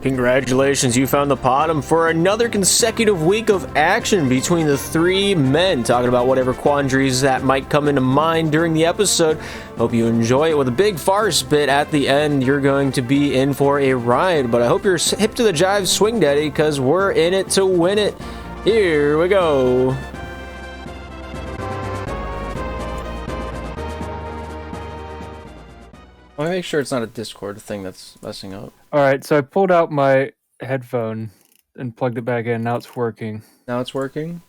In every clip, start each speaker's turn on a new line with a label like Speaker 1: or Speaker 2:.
Speaker 1: Congratulations, you found the PoDUMB for another consecutive week of action between the three men, talking about whatever quandaries that might come into mind during the episode. Hope you enjoy it with a big farce bit at the end. You're going to be in for a ride, but I hope you're hip to the jive, swing daddy, because we're in it to win it. Here we go. I want to make sure it's not a Discord thing that's messing up.
Speaker 2: Alright, so I pulled out my headphone and plugged it back in. Now it's working.
Speaker 1: Now it's working?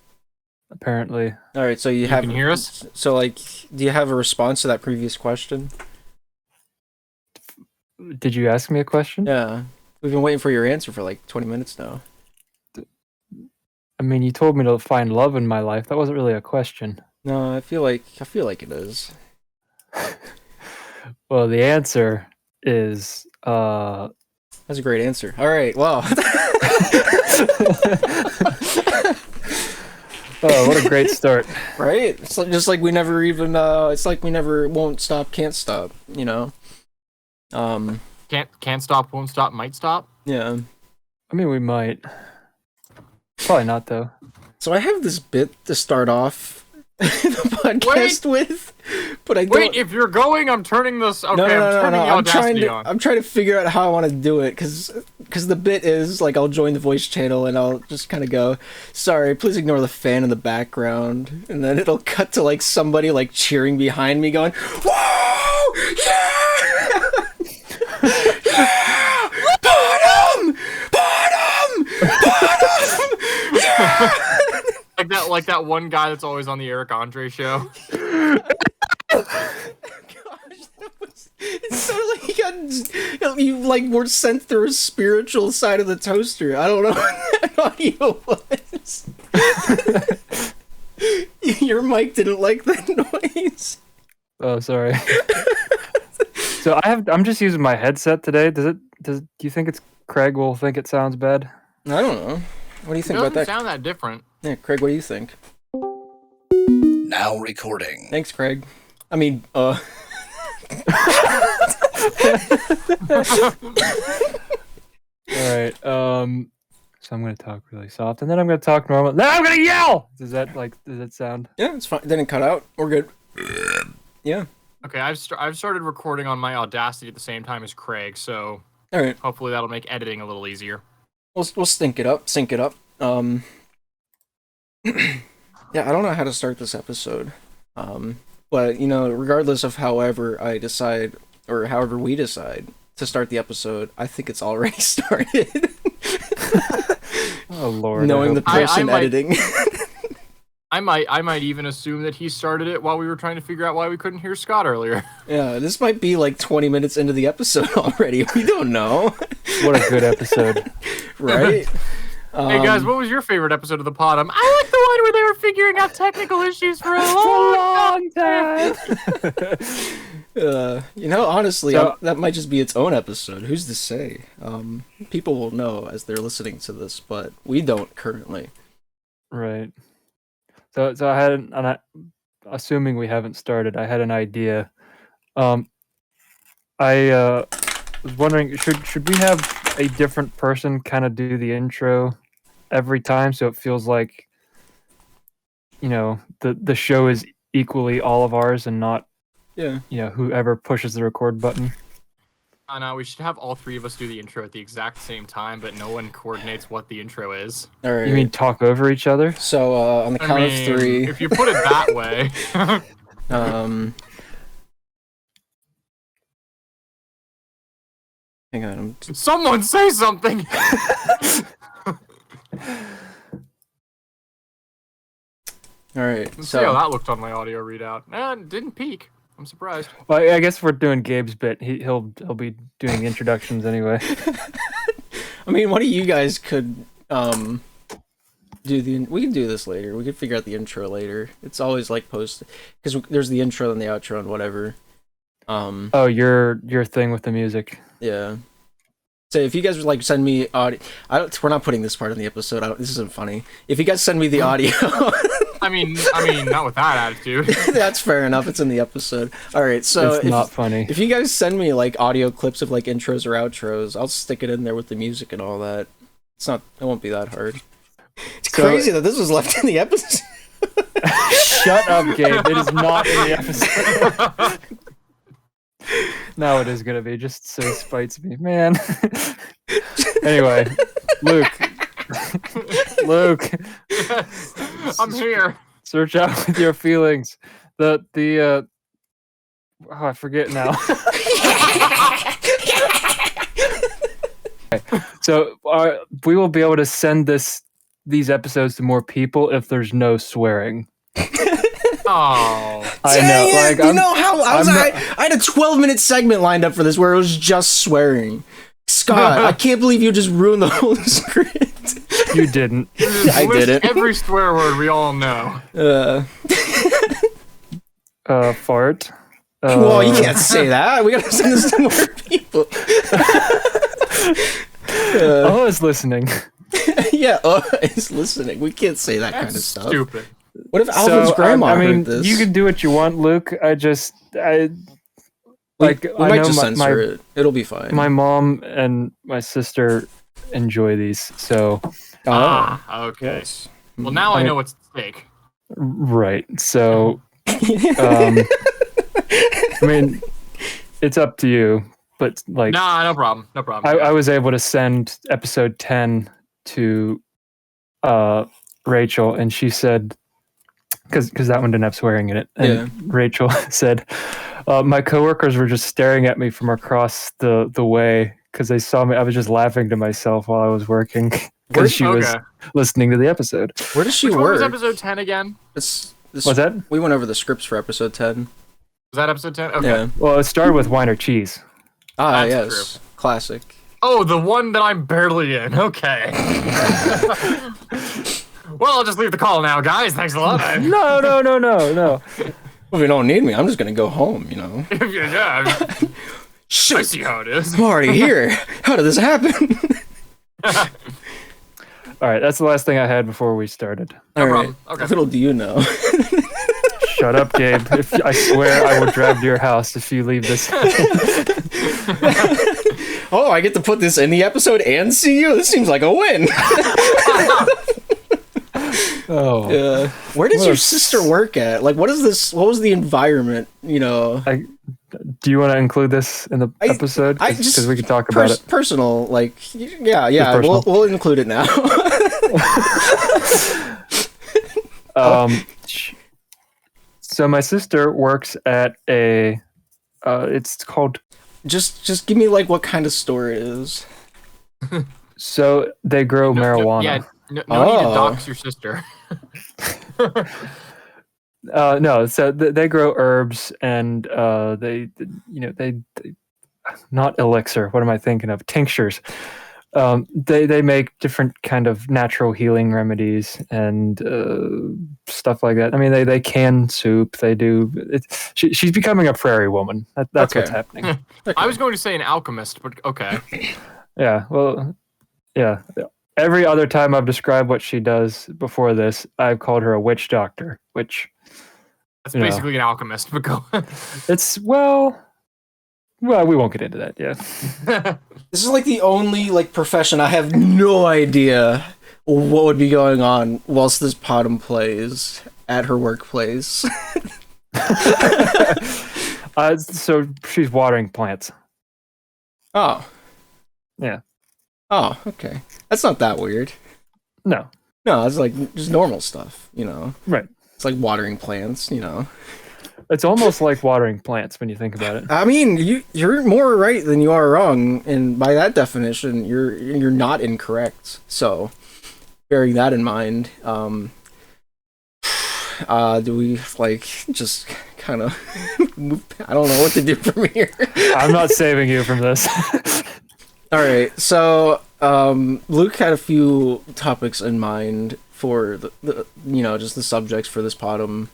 Speaker 2: Apparently.
Speaker 1: Alright, so you
Speaker 3: can hear us?
Speaker 1: So, like, do you have a response to that previous question?
Speaker 2: Did you ask me a question?
Speaker 1: Yeah. We've been waiting for your answer for like 20 minutes now.
Speaker 2: I mean, you told me to find love in my life. That wasn't really a question.
Speaker 1: No, I feel like it is.
Speaker 2: Well, the answer is
Speaker 1: That's a great answer. All right, wow.
Speaker 2: Oh, what a great start.
Speaker 1: Right? It's like, just like we never even it's like we never won't stop, can't stop, you know.
Speaker 3: Can't stop, won't stop, might stop.
Speaker 1: Yeah.
Speaker 2: I mean, we might. Probably not, though.
Speaker 1: So I have this bit to start off the podcast with, but I don't.
Speaker 3: Wait, if you're going, I'm turning this. Okay,
Speaker 1: No.
Speaker 3: I'm turning the Audacity on.
Speaker 1: I'm trying to figure out how I want to do it, because the bit is like I'll join the voice channel and I'll just kind of go, "Sorry, please ignore the fan in the background," and then it'll cut to like somebody like cheering behind me, going, "Whoa, yeah, yeah, PoDUMB, yeah."
Speaker 3: like that one guy that's always on the Eric Andre show.
Speaker 1: It sounded like you like were sent through a spiritual side of the toaster. I don't know what that audio was. Your mic didn't like that noise.
Speaker 2: Oh, sorry. So I'm just using my headset today. Do you think Craig will think it sounds bad?
Speaker 1: I don't know. What do you think
Speaker 3: It
Speaker 1: about that?
Speaker 3: doesn't sound that different.
Speaker 1: Yeah, Craig, what do you think?
Speaker 4: Now recording.
Speaker 1: Thanks, Craig. I mean, Alright,
Speaker 2: so I'm gonna talk really soft, and then I'm gonna talk normal. Then I'm gonna yell! Does that sound?
Speaker 1: yeah, it's fine. Didn't cut out. We're good. Yeah.
Speaker 3: Okay, I've started recording on my Audacity at the same time as Craig, so
Speaker 1: Alright.
Speaker 3: hopefully that'll make editing a little easier.
Speaker 1: We'll sync it up. Yeah, I don't know how to start this episode. But, you know, regardless of however I decide, or however we decide to start the episode, I think it's already started.
Speaker 2: Oh, Lord.
Speaker 1: Knowing the person editing.
Speaker 3: I might even assume that he started it while we were trying to figure out why we couldn't hear Scott earlier.
Speaker 1: Yeah, this might be like 20 minutes into the episode already. We don't know.
Speaker 2: What a good episode.
Speaker 1: Right?
Speaker 3: Hey guys, what was your favorite episode of the PoDUMB? I like the one where they were figuring out technical issues for a long time.
Speaker 1: You know, honestly, that might just be its own episode. Who's to say? People will know as they're listening to this, but we don't currently.
Speaker 2: Right. So I had assuming we haven't started, I had an idea. I was wondering, should we have a different person kind of do the intro every time, so it feels like, you know, the show is equally all of ours and not,
Speaker 1: yeah,
Speaker 2: you know, whoever pushes the record button?
Speaker 3: No, we should have all three of us do the intro at the exact same time, but no one coordinates what the intro is.
Speaker 1: All right.
Speaker 2: You mean talk over each other?
Speaker 1: So on the count of three,
Speaker 3: if you put it that way.
Speaker 1: Hang on.
Speaker 3: Someone say something.
Speaker 1: All right.
Speaker 3: Let's see how that looked on my audio readout. It didn't peak. I'm surprised.
Speaker 2: Well, I guess if we're doing Gabe's bit, he'll be doing the introductions anyway.
Speaker 1: I mean, one of you guys could we can do this later. We could figure out the intro later. It's always like post, because there's the intro and the outro and whatever.
Speaker 2: Oh, your thing with the music.
Speaker 1: Yeah. So if you guys would like send me audio, we're not putting this part in the episode. This isn't funny. If you guys send me the audio,
Speaker 3: I mean, not with that attitude.
Speaker 1: That's fair enough. It's in the episode. All right, so
Speaker 2: It's not funny.
Speaker 1: if you guys send me like audio clips of like intros or outros, I'll stick it in there with the music and all that. It won't be that hard. It's crazy that this was left in the episode.
Speaker 2: Shut up, Gabe. It is not in the episode. Now it is gonna be, just so spites me, man. Anyway, Luke. Luke.
Speaker 3: I'm here.
Speaker 2: Search out with your feelings. Oh, I forget now. Okay. So we will be able to send these episodes to more people if there's no swearing.
Speaker 3: Oh,
Speaker 2: I know. Like,
Speaker 1: you know how I had a 12-minute segment lined up for this where it was just swearing. Scott, I can't believe you just ruined the whole script.
Speaker 2: You didn't.
Speaker 1: I did it.
Speaker 3: Every swear word we all know.
Speaker 2: Fart.
Speaker 1: Well, you can't say that. We gotta send this to more people.
Speaker 2: Oh, it's listening.
Speaker 1: Yeah, it's listening. We can't say that kind of stuff.
Speaker 3: Stupid.
Speaker 1: What if Alvin's grandma heard this?
Speaker 2: You can do what you want, Luke.
Speaker 1: we might
Speaker 2: know
Speaker 1: just censor it. It'll be fine.
Speaker 2: My mom and my sister enjoy these, so
Speaker 3: Okay.
Speaker 1: Yes.
Speaker 3: Well, now I know what's at stake.
Speaker 2: right. So, I mean, it's up to you, but like,
Speaker 3: Nah, no problem. No problem.
Speaker 2: I was able to send episode 10 to Rachel, and she said, because that one didn't have swearing in it, and Rachel said, my coworkers were just staring at me from across the way because they saw me. I was just laughing to myself while I was working because she was listening to the episode.
Speaker 1: Where does she
Speaker 3: Which
Speaker 1: work?
Speaker 3: one was episode 10 again?
Speaker 1: What's
Speaker 2: that?
Speaker 1: We went over the scripts for episode 10.
Speaker 3: Was that episode 10? Okay.
Speaker 1: Yeah.
Speaker 2: Well, it started with wine or cheese.
Speaker 1: Ah,
Speaker 3: That's
Speaker 1: yes. Classic.
Speaker 3: Oh, the one that I'm barely in. Okay. Well, I'll just leave the call now, guys. Thanks a lot.
Speaker 2: No.
Speaker 1: Well, if you don't need me, I'm just gonna go home, you know.
Speaker 3: Yeah,
Speaker 1: Shit.
Speaker 3: I see how it is.
Speaker 1: I'm already here. How did this happen?
Speaker 2: All right, that's the last thing I had before we started.
Speaker 3: No
Speaker 1: All right.
Speaker 3: problem. Okay.
Speaker 1: Little do you know.
Speaker 2: Shut up, Gabe. I swear I will drive to your house if you leave this.
Speaker 1: Oh, I get to put this in the episode and see you? This seems like a win.
Speaker 2: Oh.
Speaker 1: Where does your sister work at? Like, what is this? What was the environment? You know?
Speaker 2: Do you want to include this in the episode? Because we can talk about it.
Speaker 1: Personal, like, yeah. We'll include it now.
Speaker 2: So my sister works at a. It's called.
Speaker 1: Just give me like what kind of store it is.
Speaker 2: So they grow marijuana.
Speaker 3: Yeah. No need to dox your sister.
Speaker 2: No, so they grow herbs and they not elixir. What am I thinking of? Tinctures. They make different kind of natural healing remedies and stuff like that. I mean, they can soup. They do. She's becoming a prairie woman. That's what's happening.
Speaker 1: Okay.
Speaker 3: I was going to say an alchemist, but okay.
Speaker 2: Yeah. Well. Yeah. Every other time I've described what she does before this, I've called her a witch doctor, which
Speaker 3: That's basically an alchemist, but go on.
Speaker 2: it's well, we won't get into that. Yeah.
Speaker 1: This is like the only like profession I have no idea what would be going on whilst this PoDUMB plays at her workplace.
Speaker 2: So she's watering plants.
Speaker 1: Oh.
Speaker 2: Yeah.
Speaker 1: Oh, okay. That's not that weird.
Speaker 2: No.
Speaker 1: No, it's like just normal stuff, you know.
Speaker 2: Right.
Speaker 1: It's like watering plants, you know.
Speaker 2: It's almost like watering plants when you think about it.
Speaker 1: I mean, you're more right than you are wrong, and by that definition, you're not incorrect. So, bearing that in mind, do we like just kind of move? I don't know what to do from here.
Speaker 2: I'm not saving you from this.
Speaker 1: All right, so Luke had a few topics in mind for the just the subjects for this PoDUMB.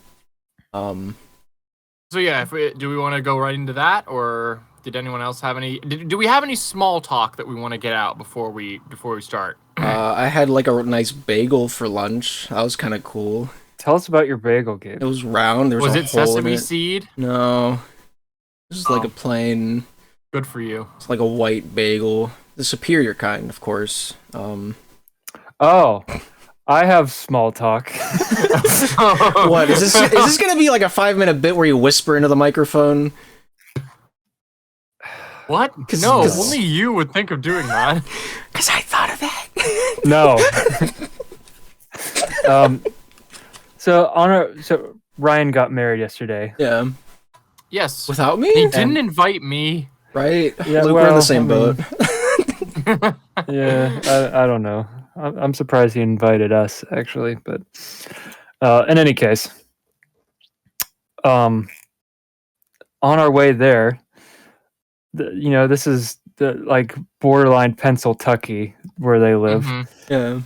Speaker 3: So yeah, do we want to go right into that, or did anyone else have any? Do we have any small talk that we want to get out before we start?
Speaker 1: I had like a nice bagel for lunch. That was kind of cool.
Speaker 2: Tell us about your bagel, Gabe.
Speaker 5: It was round. There was,
Speaker 3: Was
Speaker 5: a
Speaker 3: it
Speaker 5: hole
Speaker 3: sesame
Speaker 5: in it.
Speaker 3: seed?
Speaker 5: No. This is like
Speaker 3: Oh.
Speaker 5: a plain.
Speaker 3: Good for you.
Speaker 5: It's like a white bagel, the superior kind, of course.
Speaker 2: Oh, I have small talk.
Speaker 5: What is this? Is this gonna be like a 5-minute bit where you whisper into the microphone?
Speaker 3: What?
Speaker 5: 'Cause-
Speaker 3: No,
Speaker 5: 'cause-
Speaker 3: only you would think of doing that.
Speaker 5: Because I thought of that.
Speaker 2: No. So Ryan got married yesterday.
Speaker 5: Yeah.
Speaker 3: Yes.
Speaker 5: Without me?
Speaker 3: He didn't invite me.
Speaker 5: Right?
Speaker 2: Yeah,
Speaker 5: Luke, we're in
Speaker 2: well,
Speaker 5: the same
Speaker 2: I mean-
Speaker 5: boat.
Speaker 2: Yeah, I don't know. I'm surprised he invited us actually, but in any case, on our way there, this is the like borderline Pennsylvania where they live.
Speaker 3: Mhm.
Speaker 5: Yeah.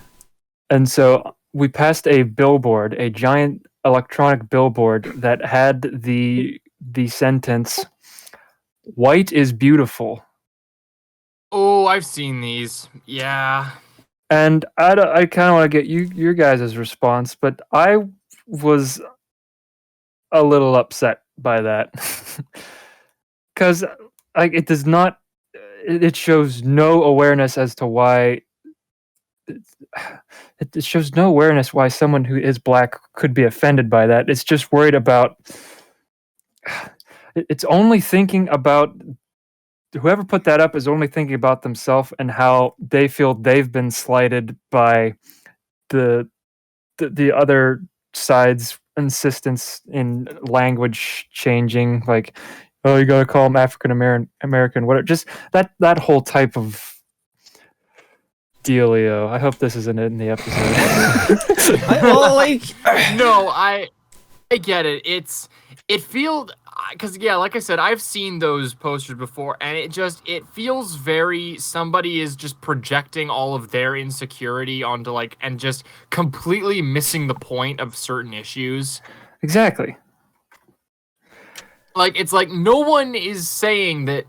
Speaker 2: And so we passed a billboard, a giant electronic billboard that had the sentence, "White is beautiful."
Speaker 3: Oh, I've seen these. Yeah.
Speaker 2: And I kind of want to get your guys' response, but I was a little upset by that. Because like it does not, it shows no awareness as to why it shows no awareness why someone who is black could be offended by that. It's just worried about, it's only thinking about, whoever put that up is only thinking about themselves and how they feel they've been slighted by the other side's insistence in language changing, like, oh, you gotta call them African American, whatever. Just that whole type of dealio. I hope this isn't in the episode.
Speaker 3: No, I get it. It feels, because yeah, like I said, I've seen those posters before, and it feels very, somebody is just projecting all of their insecurity onto and just completely missing the point of certain issues.
Speaker 2: Exactly.
Speaker 3: It's like no one is saying that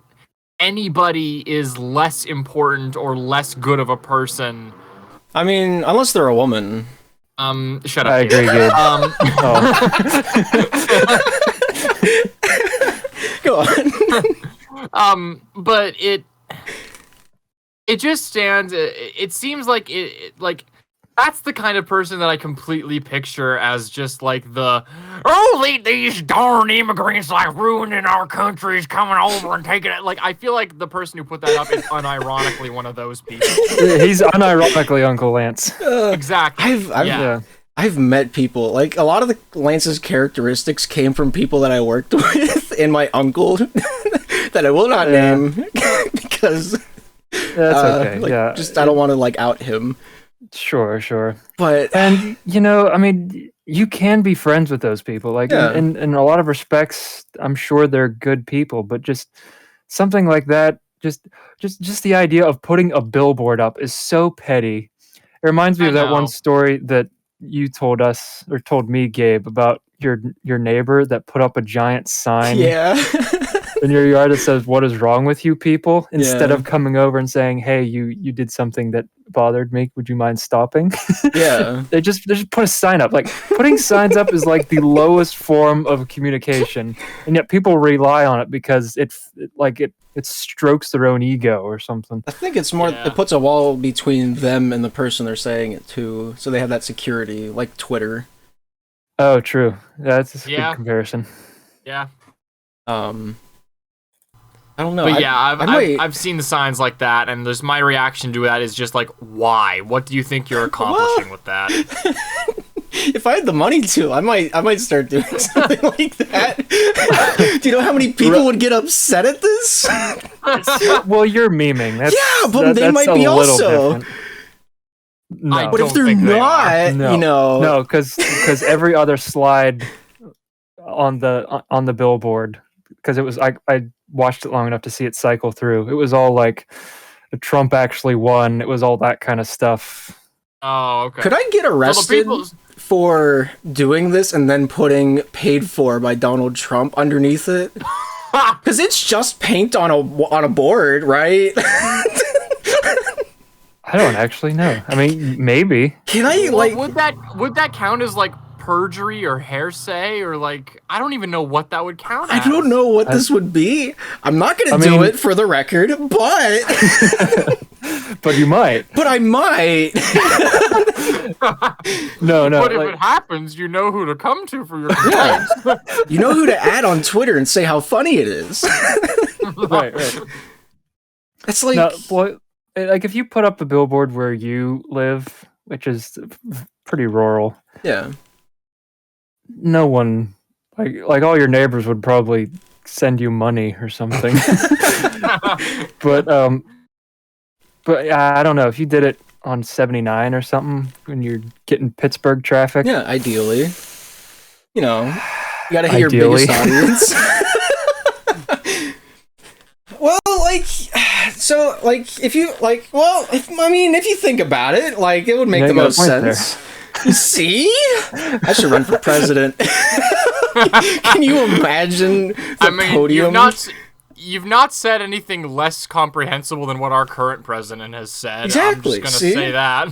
Speaker 3: anybody is less important or less good of a person.
Speaker 5: I mean, unless they're a woman.
Speaker 3: Shut up.
Speaker 2: I
Speaker 3: Gabe.
Speaker 2: agree, Gabe.
Speaker 5: Go on.
Speaker 3: But it just stands. It seems like that's the kind of person that I completely picture as just like these darn immigrants ruining our countries, coming over and taking it. I feel like the person who put that up is unironically one of those people.
Speaker 2: He's unironically Uncle Lance.
Speaker 3: Exactly.
Speaker 5: I've met people, like, a lot of the Lance's characteristics came from people that I worked with and my uncle that I will not name because
Speaker 2: That's okay.
Speaker 5: just I don't want to out him.
Speaker 2: Sure.
Speaker 5: But
Speaker 2: and I mean, you can be friends with those people. In a lot of respects, I'm sure they're good people, but just something like that, just the idea of putting a billboard up is so petty. It reminds me of that one story that you told us or told me, Gabe, about your neighbor that put up a giant sign in your yard that says, "What is wrong with you people?" Instead of coming over and saying, "Hey, you did something that bothered me. Would you mind stopping?"
Speaker 5: Yeah.
Speaker 2: They just put a sign up. Putting signs up is like the lowest form of communication, and yet people rely on it because it strokes their own ego or something.
Speaker 5: I think it's more it puts a wall between them and the person they're saying it to, so they have that security, like Twitter.
Speaker 2: Oh, true. That's a good comparison.
Speaker 3: Yeah.
Speaker 5: I don't know.
Speaker 3: But I've seen the signs like that, and there's my reaction to that is just why? What do you think you're accomplishing with that?
Speaker 5: If I had the money to, I might start doing something like that. Do you know how many people would get upset at this?
Speaker 2: Well, you're memeing.
Speaker 5: But they might be also.
Speaker 2: No.
Speaker 5: But if they're not,
Speaker 2: no, because every other slide on the billboard, because it was I watched it long enough to see it cycle through. It was all Trump actually won. It was all that kind of stuff.
Speaker 3: Oh, okay.
Speaker 5: Could I get arrested for doing this and then putting "paid for" by Donald Trump underneath it? Because it's just paint on a board, right?
Speaker 2: I don't actually know. I mean, maybe.
Speaker 5: Can I
Speaker 3: would that count as perjury or hearsay or like I don't even know what that would count as.
Speaker 5: I don't know what this would be. I'm not going to do it for the record, but
Speaker 2: but you might.
Speaker 5: But I might.
Speaker 2: No.
Speaker 3: But if it happens, you know who to come to for your complaints.
Speaker 5: You know who to add on Twitter and say how funny it is.
Speaker 2: Right.
Speaker 5: It's like,
Speaker 2: like if you put up a billboard where you live, which is pretty rural.
Speaker 5: Yeah.
Speaker 2: No one, like all your neighbors would probably send you money or something. but I don't know if you did it on 79 or something when you're getting Pittsburgh traffic.
Speaker 5: Yeah, ideally. You know, you gotta hit your biggest audience. Well, like, so, like, if you, like, well, if you think about it, like, it would make the most sense. See? I should run for president. Can you imagine the podium?
Speaker 3: You've not said anything less comprehensible than what our current president has said.
Speaker 5: Exactly.
Speaker 3: I'm just going to say that.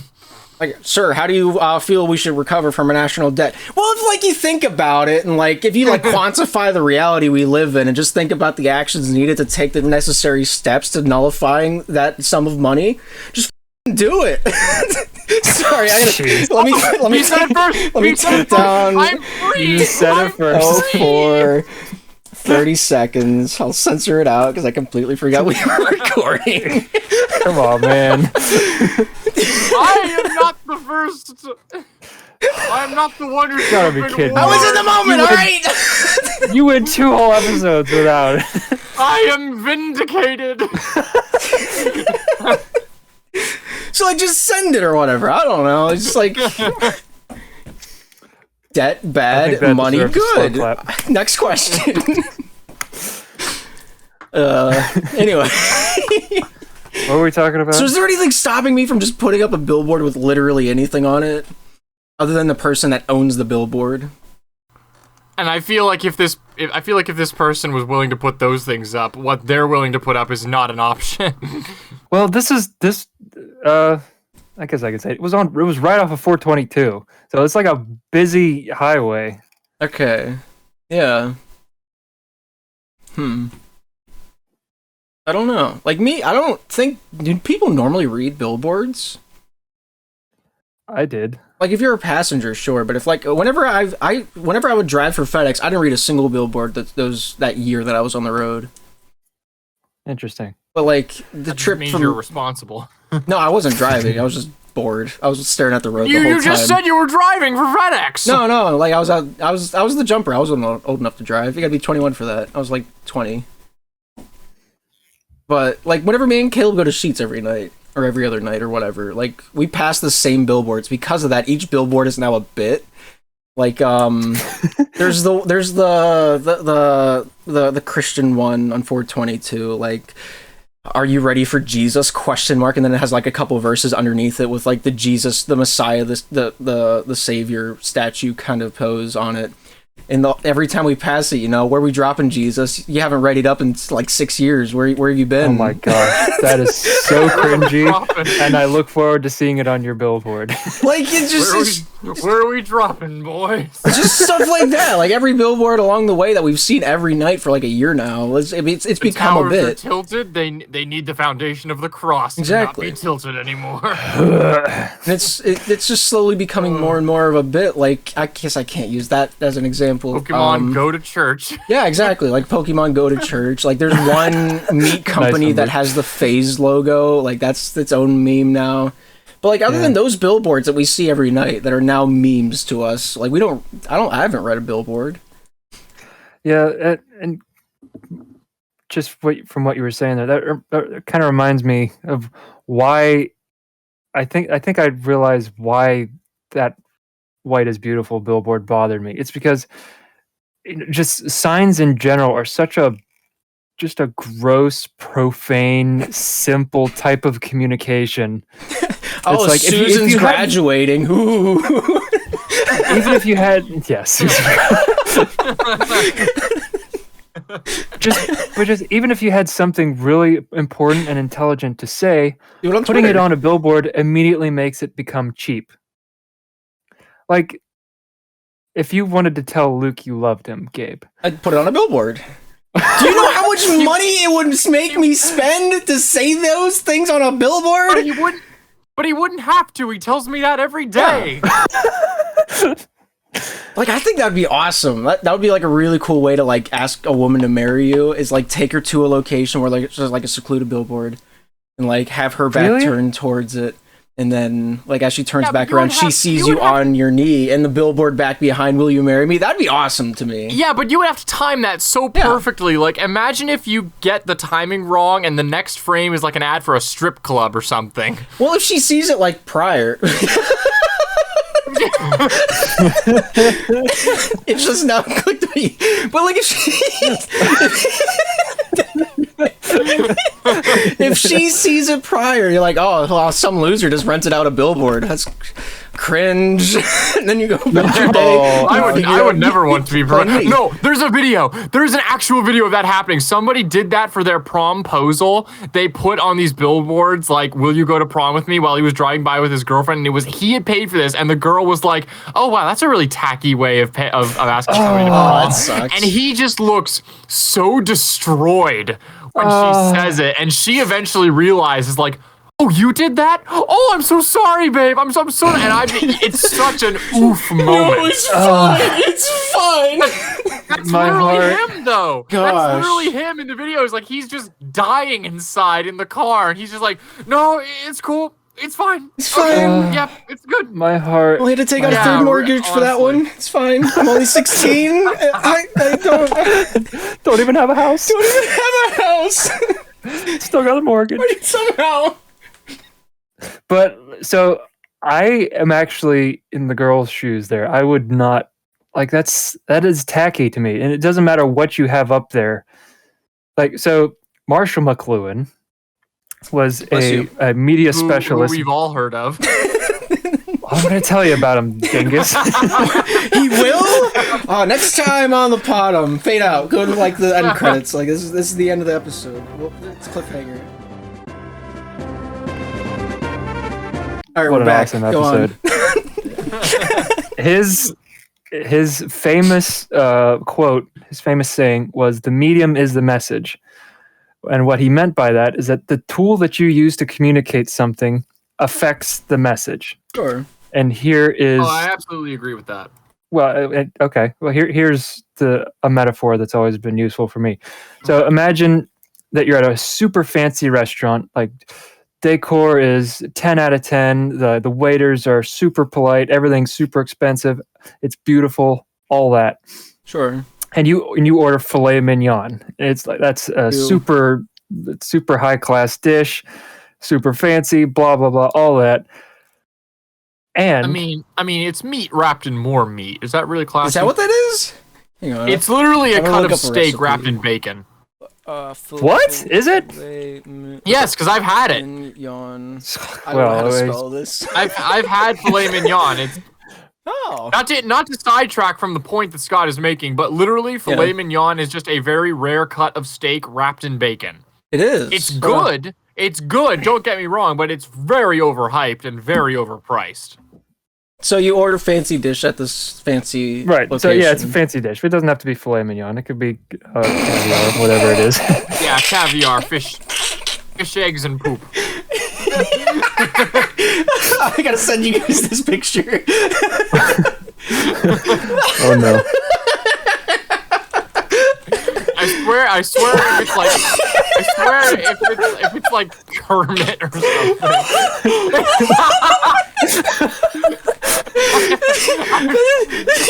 Speaker 5: Like, sir, how do you feel we should recover from a national debt? Well, if, like, you think about it, and, like, if you, like, quantify the reality we live in and just think about the actions needed to take the necessary steps to nullifying that sum of money, just do it. Sorry, let me take it down.
Speaker 3: I'm free.
Speaker 2: You said it first.
Speaker 5: For 30 seconds. I'll censor it out because I completely forgot we were recording.
Speaker 2: Come on, man.
Speaker 3: I am not the first. I am not the one who's
Speaker 2: gotta be kidding.
Speaker 5: I was in the moment, alright?
Speaker 2: You went 2 whole episodes without it.
Speaker 3: I am vindicated.
Speaker 5: So, like, just send it or whatever. I don't know. It's just like debt bad, money good. Next question. Anyway.
Speaker 2: What were we talking about?
Speaker 5: So is there anything stopping me from just putting up a billboard with literally anything on it? Other than the person that owns the billboard?
Speaker 3: And I feel like if this person was willing to put those things up, what they're willing to put up is not an option.
Speaker 2: Well, I guess I could say it was right off of 422. So it's like a busy highway.
Speaker 5: Okay. Yeah. I don't know. Like me, I don't think, do people normally read billboards?
Speaker 2: I did.
Speaker 5: Like if you're a passenger, sure, but if like whenever I would drive for FedEx, I didn't read a single billboard that year that I was on the road.
Speaker 2: Interesting.
Speaker 5: But like the trip
Speaker 3: means
Speaker 5: from
Speaker 3: you're responsible.
Speaker 5: No, I wasn't driving. I was just bored. I was staring at the road the whole time.
Speaker 3: You just said you were driving for FedEx.
Speaker 5: No. Like I was the jumper. I wasn't old enough to drive. You gotta be 21 for that. I was like 20. But like whenever me and Caleb go to Sheetz every night or every other night or whatever, like we pass the same billboards. Because of that, each billboard is now a bit. Like there's the Christian one on 422, like, are you ready for Jesus ? And then it has like a couple verses underneath it with like the Jesus, the Messiah, the Savior statue kind of pose on it. And every time we pass it, you know, where we dropping Jesus? You haven't read it up in like 6 years. Where have you been?
Speaker 2: Oh my god, that is so cringy, and I look forward to seeing it on your billboard.
Speaker 5: Like it's just
Speaker 3: where are we dropping, boys?
Speaker 5: Just stuff like that. Like every billboard along the way that we've seen every night for like a year now. It's become a bit.
Speaker 3: Are tilted. They need the foundation of the cross to
Speaker 5: exactly
Speaker 3: not be tilted anymore.
Speaker 5: It's just slowly becoming more and more of a bit. Like I guess I can't use that as an example.
Speaker 3: Pokemon Go to church.
Speaker 5: Yeah, exactly. Like Pokemon Go to church. Like there's one meat company that has the FaZe logo. Like that's its own meme now. But like other than those billboards that we see every night that are now memes to us, like I haven't read a billboard.
Speaker 2: Yeah, and just from what you were saying there, that kind of reminds me of why I think I realized why that White is Beautiful billboard bothered me. It's because just signs in general are such a gross, profane, simple type of communication.
Speaker 5: Oh, like Susan's graduating. Ooh.
Speaker 2: Even if you had, yes. just even if you had something really important and intelligent to say, putting it on a billboard immediately makes it become cheap. Like, if you wanted to tell Luke you loved him, Gabe,
Speaker 5: I'd put it on a billboard. Do you know how much money it would make me spend to say those things on a billboard?
Speaker 3: But he wouldn't have to. He tells me that every day.
Speaker 5: Like, I think that'd be awesome. That would be like a really cool way to like ask a woman to marry you. Is like take her to a location where like it's just like a secluded billboard, and like have her back turned towards it, and then like as she turns back around, she sees you on your knee, and the billboard back behind. Will you marry me? That'd be awesome to me.
Speaker 3: Yeah, but you would have to time that so perfectly. Like, imagine if you get the timing wrong, and the next frame is like an ad for a strip club or something.
Speaker 5: Well, if she sees it like prior. It's just now clicked me. But like if she sees it prior, you're like, oh, well, some loser just rented out a billboard. That's cringe. And then you go about your day.
Speaker 3: I would never want to be No, there's a video. There's an actual video of that happening. Somebody did that for their promposal. They put on these billboards like, will you go to prom with me, while he was driving by with his girlfriend, and he had paid for this, and the girl was like, oh wow, that's a really tacky way of asking somebody to prom.
Speaker 5: That sucks.
Speaker 3: And he just looks so destroyed when she says it, and she eventually realizes like, oh, you did that? Oh, I'm so sorry, babe. I'm so sorry. And it's such an oof moment.
Speaker 5: No, it's fine. It's fine.
Speaker 3: That's
Speaker 2: My
Speaker 3: literally
Speaker 2: heart.
Speaker 3: him, though.
Speaker 5: Gosh.
Speaker 3: That's literally him in the video. It's like he's just dying inside in the car, and he's just like, no, it's cool. It's fine.
Speaker 5: It's fine.
Speaker 3: Yep, it's good.
Speaker 2: my heart.
Speaker 5: We had to take out a
Speaker 3: Yeah,
Speaker 5: third mortgage for that
Speaker 3: honestly.
Speaker 5: one. It's fine. I'm only 16. I
Speaker 2: Don't even have a house.
Speaker 5: don't even have a house.
Speaker 2: Still got a mortgage.
Speaker 5: Somehow.
Speaker 2: But so I am actually in the girl's shoes there. I would not like that is tacky to me. And it doesn't matter what you have up there. Like, so Marshall McLuhan was a media specialist.
Speaker 3: Who we've all heard of.
Speaker 2: I'm going to tell you about him, dingus.
Speaker 5: He will? Next time on the PoDUMB, fade out. Go to like the end credits. Like this is the end of the episode. Well, it's cliffhanger. All right,
Speaker 2: What
Speaker 5: we're
Speaker 2: an
Speaker 5: back.
Speaker 2: awesome
Speaker 5: Go
Speaker 2: episode.
Speaker 5: on.
Speaker 2: His famous quote, his famous saying was, "The medium is the message." And what he meant by that is that the tool that you use to communicate something affects the message.
Speaker 5: Sure.
Speaker 2: And here is...
Speaker 3: Oh, I absolutely agree with that.
Speaker 2: Well, okay. Well, here's a metaphor that's always been useful for me. So imagine that you're at a super fancy restaurant, like decor is 10 out of 10. The waiters are super polite. Everything's super expensive. It's beautiful. All that.
Speaker 5: Sure.
Speaker 2: And you order filet mignon. It's like that's a super high class dish, super fancy. Blah blah blah. All that. And
Speaker 3: I mean, it's meat wrapped in more meat. Is that really classic?
Speaker 5: Is that what that is? Hang on.
Speaker 3: It's literally a
Speaker 5: I'm gonna
Speaker 3: cut
Speaker 5: look
Speaker 3: of
Speaker 5: up a
Speaker 3: steak
Speaker 5: recipe.
Speaker 3: wrapped in bacon.
Speaker 2: What? Is it?
Speaker 3: Yes, because I've had it.
Speaker 5: Mignon. I don't know how to spell this.
Speaker 3: I've had filet mignon. It's
Speaker 5: Oh.
Speaker 3: not to sidetrack from the point that Scott is making, but literally filet mignon is just a very rare cut of steak wrapped in bacon.
Speaker 5: It is.
Speaker 3: It's good. It's good. Don't get me wrong, but it's very overhyped and very overpriced.
Speaker 5: So you order fancy dish at this fancy location.
Speaker 2: So yeah, it's a fancy dish. It doesn't have to be filet mignon. It could be caviar, whatever it is.
Speaker 3: Yeah, caviar, fish eggs, and poop.
Speaker 5: I gotta send you guys this picture.
Speaker 2: Oh no!
Speaker 3: I swear, if it's like Kermit or something.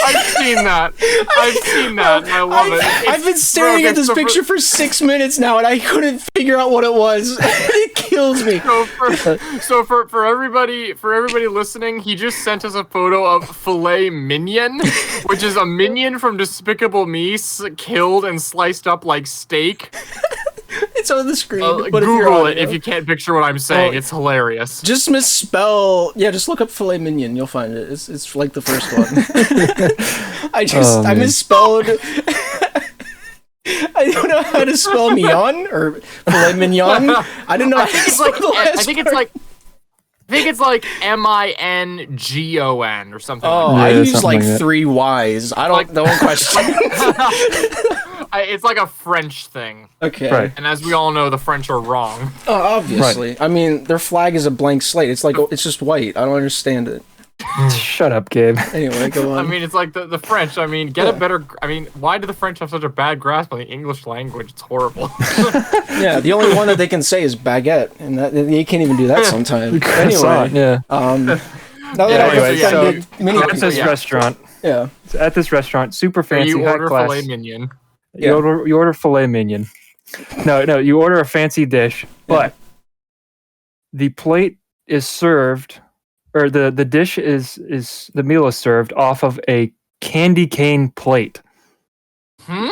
Speaker 3: I've seen that. And I love it.
Speaker 5: I've been staring at this picture for 6 minutes now, and I couldn't figure out what it was. It kills me.
Speaker 3: So for everybody listening, he just sent us a photo of filet mignon, which is a minion from Despicable Me killed and sliced up like steak.
Speaker 5: It's on the screen. But
Speaker 3: Google it if you can't picture what I'm saying. It's hilarious.
Speaker 5: Just misspell. Yeah, just look up filet mignon. You'll find it. It's like the first one. I misspelled. I don't know how to spell mignon or filet mignon. I didn't know.
Speaker 3: I think it's like I think it's like MINGON or something.
Speaker 5: Oh,
Speaker 2: Yeah,
Speaker 5: I use
Speaker 2: something
Speaker 5: like
Speaker 2: like that.
Speaker 5: 3 Ys. I
Speaker 3: Like-
Speaker 5: don't question.
Speaker 3: It's like a French thing.
Speaker 5: Okay.
Speaker 2: Right.
Speaker 3: And as we all know, the French are wrong.
Speaker 5: Oh, obviously. I mean, their flag is a blank slate. It's like it's just white. I don't understand it.
Speaker 2: Shut up, Gabe.
Speaker 5: Anyway, go on.
Speaker 3: I mean, it's like the French. I mean, get a better. I mean, why do the French have such a bad grasp on the English language? It's horrible.
Speaker 5: yeah, the only one that they can say is baguette, and that they can't even do that sometimes. Anyway,
Speaker 2: Yeah.
Speaker 5: now that I
Speaker 2: Anyway,
Speaker 5: got
Speaker 2: so-
Speaker 5: the mini
Speaker 2: At this
Speaker 3: Yeah.
Speaker 2: restaurant, super fancy,
Speaker 3: you
Speaker 2: high
Speaker 3: order
Speaker 2: class.
Speaker 3: filet mignon.
Speaker 5: Yeah.
Speaker 2: You order filet mignon. No, you order a fancy dish, but the plate is served, or the dish is the meal is served off of a candy cane plate.
Speaker 3: Hmm?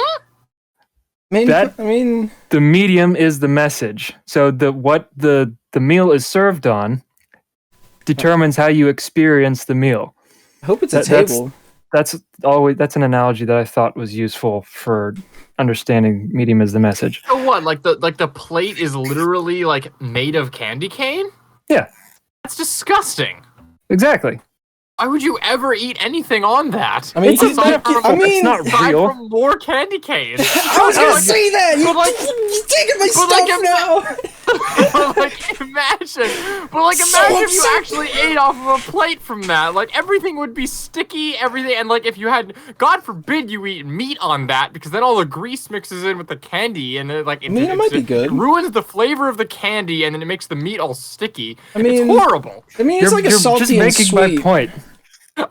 Speaker 5: I
Speaker 2: that-
Speaker 5: mean,
Speaker 2: The medium is the message. So what the meal is served on determines how you experience the meal.
Speaker 5: I hope it's a
Speaker 2: that's-
Speaker 5: table.
Speaker 2: That's an analogy that I thought was useful for understanding medium as the message.
Speaker 3: So what? Like the plate is literally like made of candy cane?
Speaker 2: Yeah.
Speaker 3: That's disgusting.
Speaker 2: Exactly.
Speaker 3: Why would you ever eat anything on that?
Speaker 5: I mean,
Speaker 2: It's a
Speaker 3: aside
Speaker 2: metaphor.
Speaker 3: from,
Speaker 2: It's not
Speaker 3: aside
Speaker 2: real.
Speaker 3: from more candy canes.
Speaker 5: I was gonna say that.
Speaker 3: But like,
Speaker 5: You're taking my
Speaker 3: but like
Speaker 5: stuff
Speaker 3: if-
Speaker 5: now.
Speaker 3: but like imagine if you actually ate off of a plate from that. Like everything would be sticky, everything, and like if you had, God forbid, you eat meat on that, because then all the grease mixes in with the candy, and it
Speaker 5: might be good.
Speaker 3: It ruins the flavor of the candy, and then it makes the meat all sticky.
Speaker 5: I mean,
Speaker 3: it's horrible.
Speaker 5: I mean, it's like a
Speaker 2: you're
Speaker 5: salty
Speaker 2: just
Speaker 5: and
Speaker 2: making
Speaker 5: sweet.
Speaker 2: my point.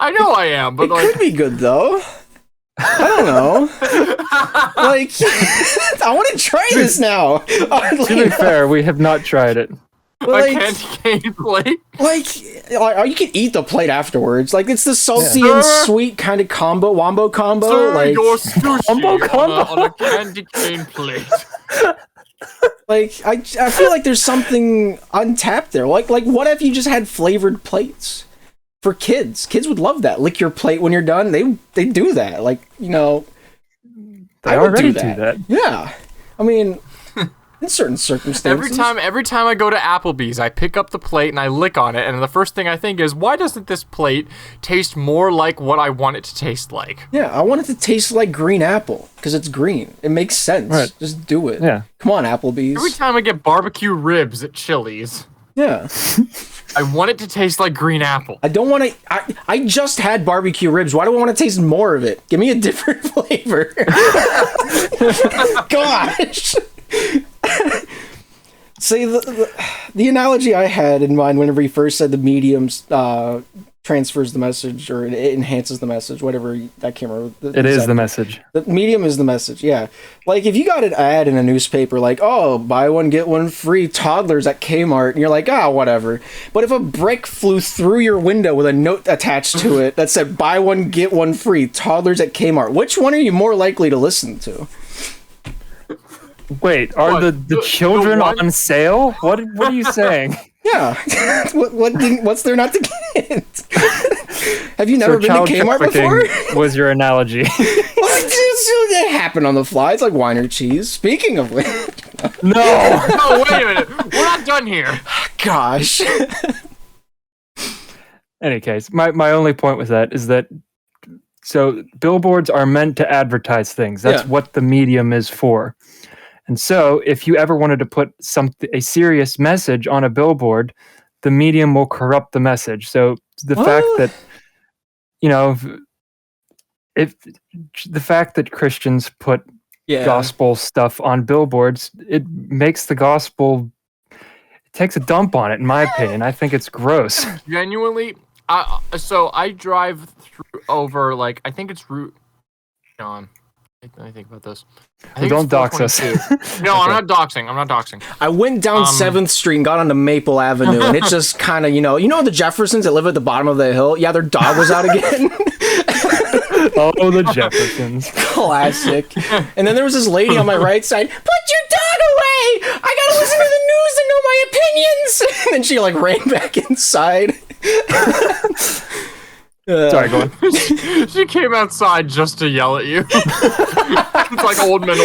Speaker 3: I know I am, but
Speaker 5: It
Speaker 3: like,
Speaker 5: could be good though. I don't know. Like, I want to try this now.
Speaker 2: To be fair, we have not tried it.
Speaker 3: a
Speaker 5: like,
Speaker 3: candy cane plate.
Speaker 5: like, you can eat the plate afterwards. Like, it's the salty
Speaker 3: Yeah.
Speaker 5: and sweet kind of wombo combo.
Speaker 3: Serve
Speaker 5: Like,
Speaker 3: your sushi
Speaker 2: combo.
Speaker 3: on a candy cane plate.
Speaker 5: I feel like there's something untapped there. Like, what if you just had flavored plates for kids? Kids would love that. Lick your plate when you're done. They do that. Like,
Speaker 2: They
Speaker 5: I would
Speaker 2: already
Speaker 5: do
Speaker 2: do that.
Speaker 5: Yeah. I mean, in certain circumstances.
Speaker 3: Every time I go to Applebee's, I pick up the plate and I lick on it, and the first thing I think is, why doesn't this plate taste more like what I want it to taste like?
Speaker 5: Yeah, I want it to taste like green apple because it's green. It makes sense.
Speaker 2: Right.
Speaker 5: Just do it.
Speaker 2: Yeah.
Speaker 5: Come on, Applebee's.
Speaker 3: Every time I get barbecue ribs at Chili's,
Speaker 5: Yeah.
Speaker 3: I want it to taste like green apple.
Speaker 5: I don't want to. I just had barbecue ribs. Why do I want to taste more of it? Give me a different flavor. Gosh. See, the analogy I had in mind whenever he first said the medium transfers the message, or it enhances the message, whatever, I can't remember.
Speaker 2: It is the message.
Speaker 5: The medium is the message, yeah. Like, if you got an ad in a newspaper like, oh, buy one, get one free, toddlers at Kmart, and you're like, whatever. But if a brick flew through your window with a note attached to it that said, buy one, get one free, toddlers at Kmart, which one are you more likely to listen to?
Speaker 2: Wait, are
Speaker 3: What?
Speaker 2: the
Speaker 3: The
Speaker 2: children
Speaker 3: one-
Speaker 2: on sale? What are you saying?
Speaker 5: Yeah. What's there not to get? Have you never
Speaker 2: So
Speaker 5: been to
Speaker 2: child
Speaker 5: Kmart
Speaker 2: trafficking
Speaker 5: before?
Speaker 2: was your analogy.
Speaker 5: It happened on the fly. It's like wine or cheese. Speaking of which,
Speaker 2: No.
Speaker 3: Oh, wait a minute. We're not done here.
Speaker 5: gosh.
Speaker 2: Any case, my only point with that is that so billboards are meant to advertise things. That's
Speaker 5: Yeah.
Speaker 2: what the medium is for. And so if you ever wanted to put a serious message on a billboard, the medium will corrupt the message. So the fact that if the fact that Christians put gospel stuff on billboards, it makes the gospel, it takes a dump on it, in my opinion. I think it's gross.
Speaker 3: Genuinely, so I drive through over, like, I think it's Route. John, let me think about this. I think
Speaker 2: Don't
Speaker 3: it's
Speaker 2: dox us.
Speaker 3: 422. No, I'm not doxing.
Speaker 5: I went down 7th Street and got onto Maple Avenue, and it just kind of, you know the Jeffersons that live at the bottom of the hill? Yeah, their dog was out again.
Speaker 2: Oh, the Jeffersons.
Speaker 5: Classic. And then there was this lady on my right side, put your dog away! I gotta listen to the news and know my opinions! And then she, like, ran back inside.
Speaker 2: Sorry, go on.
Speaker 3: She came outside just to yell at you. It's like old men.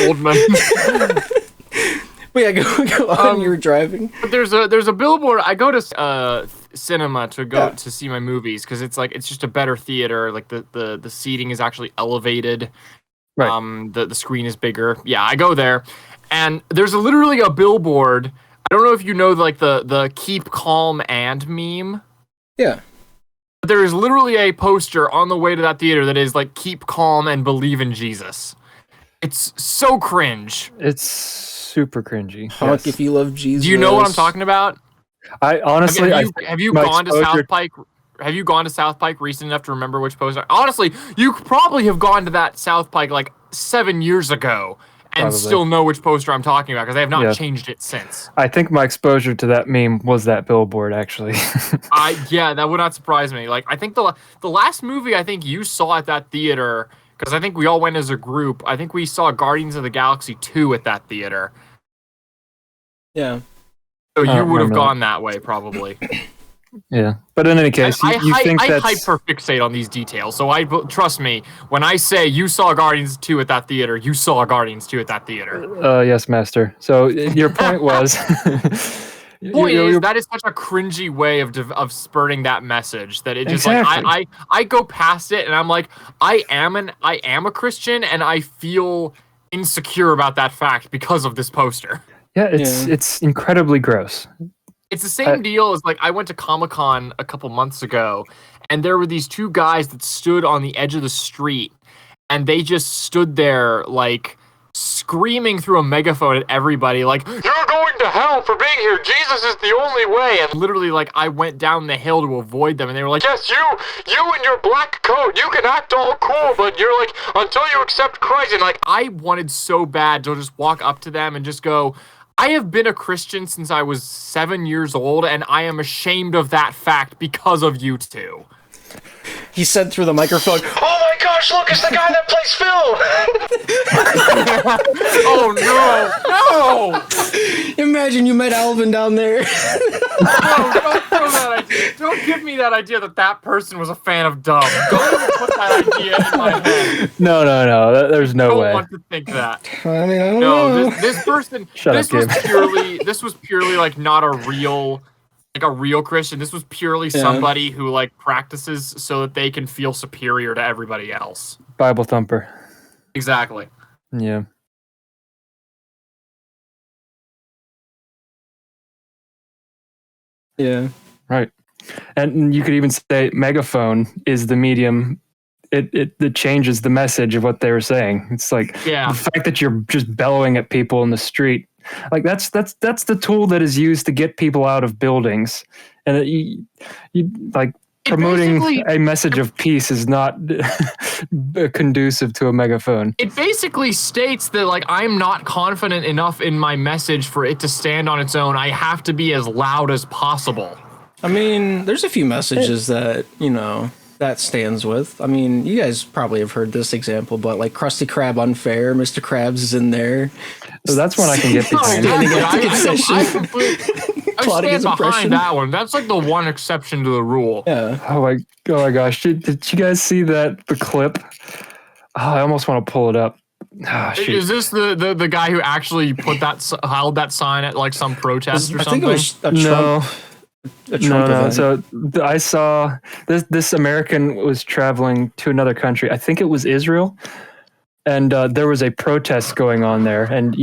Speaker 5: But yeah, go on, you were driving.
Speaker 3: But there's a billboard. I go to cinema to go to see my movies because it's like it's just a better theater. Like the seating is actually elevated.
Speaker 2: Right.
Speaker 3: The screen is bigger. Yeah, I go there, and there's literally a billboard. I don't know if you know like the keep calm and meme.
Speaker 5: Yeah.
Speaker 3: But there is literally a poster on the way to that theater that is like keep calm and believe in Jesus. It's so cringe.
Speaker 2: It's super cringy.
Speaker 5: Honk if you love Jesus.
Speaker 3: Do you know what I'm talking about?
Speaker 2: I honestly,
Speaker 3: have you gone to South Pike? Have you gone to South Pike recent enough to remember which poster? Honestly, you probably have gone to that South Pike like 7 years ago and still know which poster I'm talking about because they have not changed it since.
Speaker 2: I think my exposure to that meme was that billboard, actually.
Speaker 3: Yeah, that would not surprise me. Like, I think the last movie I think you saw at that theater, because I think we all went as a group. I think we saw Guardians of the Galaxy 2 at that theater.
Speaker 5: Yeah.
Speaker 3: So you would have gone that way, probably.
Speaker 2: Yeah, but in any case, you think
Speaker 3: I
Speaker 2: that's...
Speaker 3: hyper-fixate on these details, so trust me, when I say you saw Guardians 2 at that theater, you saw Guardians 2 at that theater.
Speaker 2: Yes, Master. So your point was...
Speaker 3: That is such a cringy way of spurting that message that it just like I go past it and I'm like I am a Christian and I feel insecure about that fact because of this poster.
Speaker 2: Yeah, it's incredibly gross.
Speaker 3: It's the same deal as like I went to Comic-Con a couple months ago and there were these two guys that stood on the edge of the street and they just stood there like screaming through a megaphone at everybody like, "You're going to hell for being here. Jesus is the only way." And literally like I went down the hill to avoid them and they were like, "Yes, you in your black coat, you can act all cool, but you're like, until you accept Christ." And like I wanted so bad to just walk up to them and just go, "I have been a Christian since I was 7 years old, and I am ashamed of that fact because of you two."
Speaker 5: He said through the microphone, "Oh my gosh, look, it's the guy that plays Phil!"
Speaker 3: Oh no!
Speaker 5: Imagine you met Alvin down there.
Speaker 3: No, don't throw that idea. Don't give me that idea that person was a fan of Dumb. Don't even put that idea in my head.
Speaker 2: No. There's no way.
Speaker 3: I don't want to think that.
Speaker 5: I mean, I don't know.
Speaker 3: This person. This was purely like not a real Christian. This was purely somebody who like practices so that they can feel superior to everybody else.
Speaker 2: Bible thumper.
Speaker 3: Exactly.
Speaker 2: Yeah.
Speaker 5: Yeah.
Speaker 2: Right. And you could even say megaphone is the medium. It changes the message of what they were saying. It's like the fact that you're just bellowing at people in the street. Like that's the tool that is used to get people out of buildings. And you like promoting a message of peace is not conducive to a megaphone.
Speaker 3: It basically states that like I'm not confident enough in my message for it to stand on its own. I have to be as loud as possible.
Speaker 5: I mean, there's a few messages that, that stands with. I mean, you guys probably have heard this example, but like Krusty Krab unfair, Mr. Krabs is in there.
Speaker 2: So that's one I can get behind.
Speaker 3: I stand behind that one. That's like the one exception to the rule.
Speaker 5: Yeah.
Speaker 2: Oh my gosh. Did you guys see the clip? Oh, I almost want to pull it up. Oh,
Speaker 3: is this the guy who actually held that sign at like some protest or something?
Speaker 5: I think it was a Trump.
Speaker 2: No. So I saw this American was traveling to another country. I think it was Israel, and there was a protest going on there. And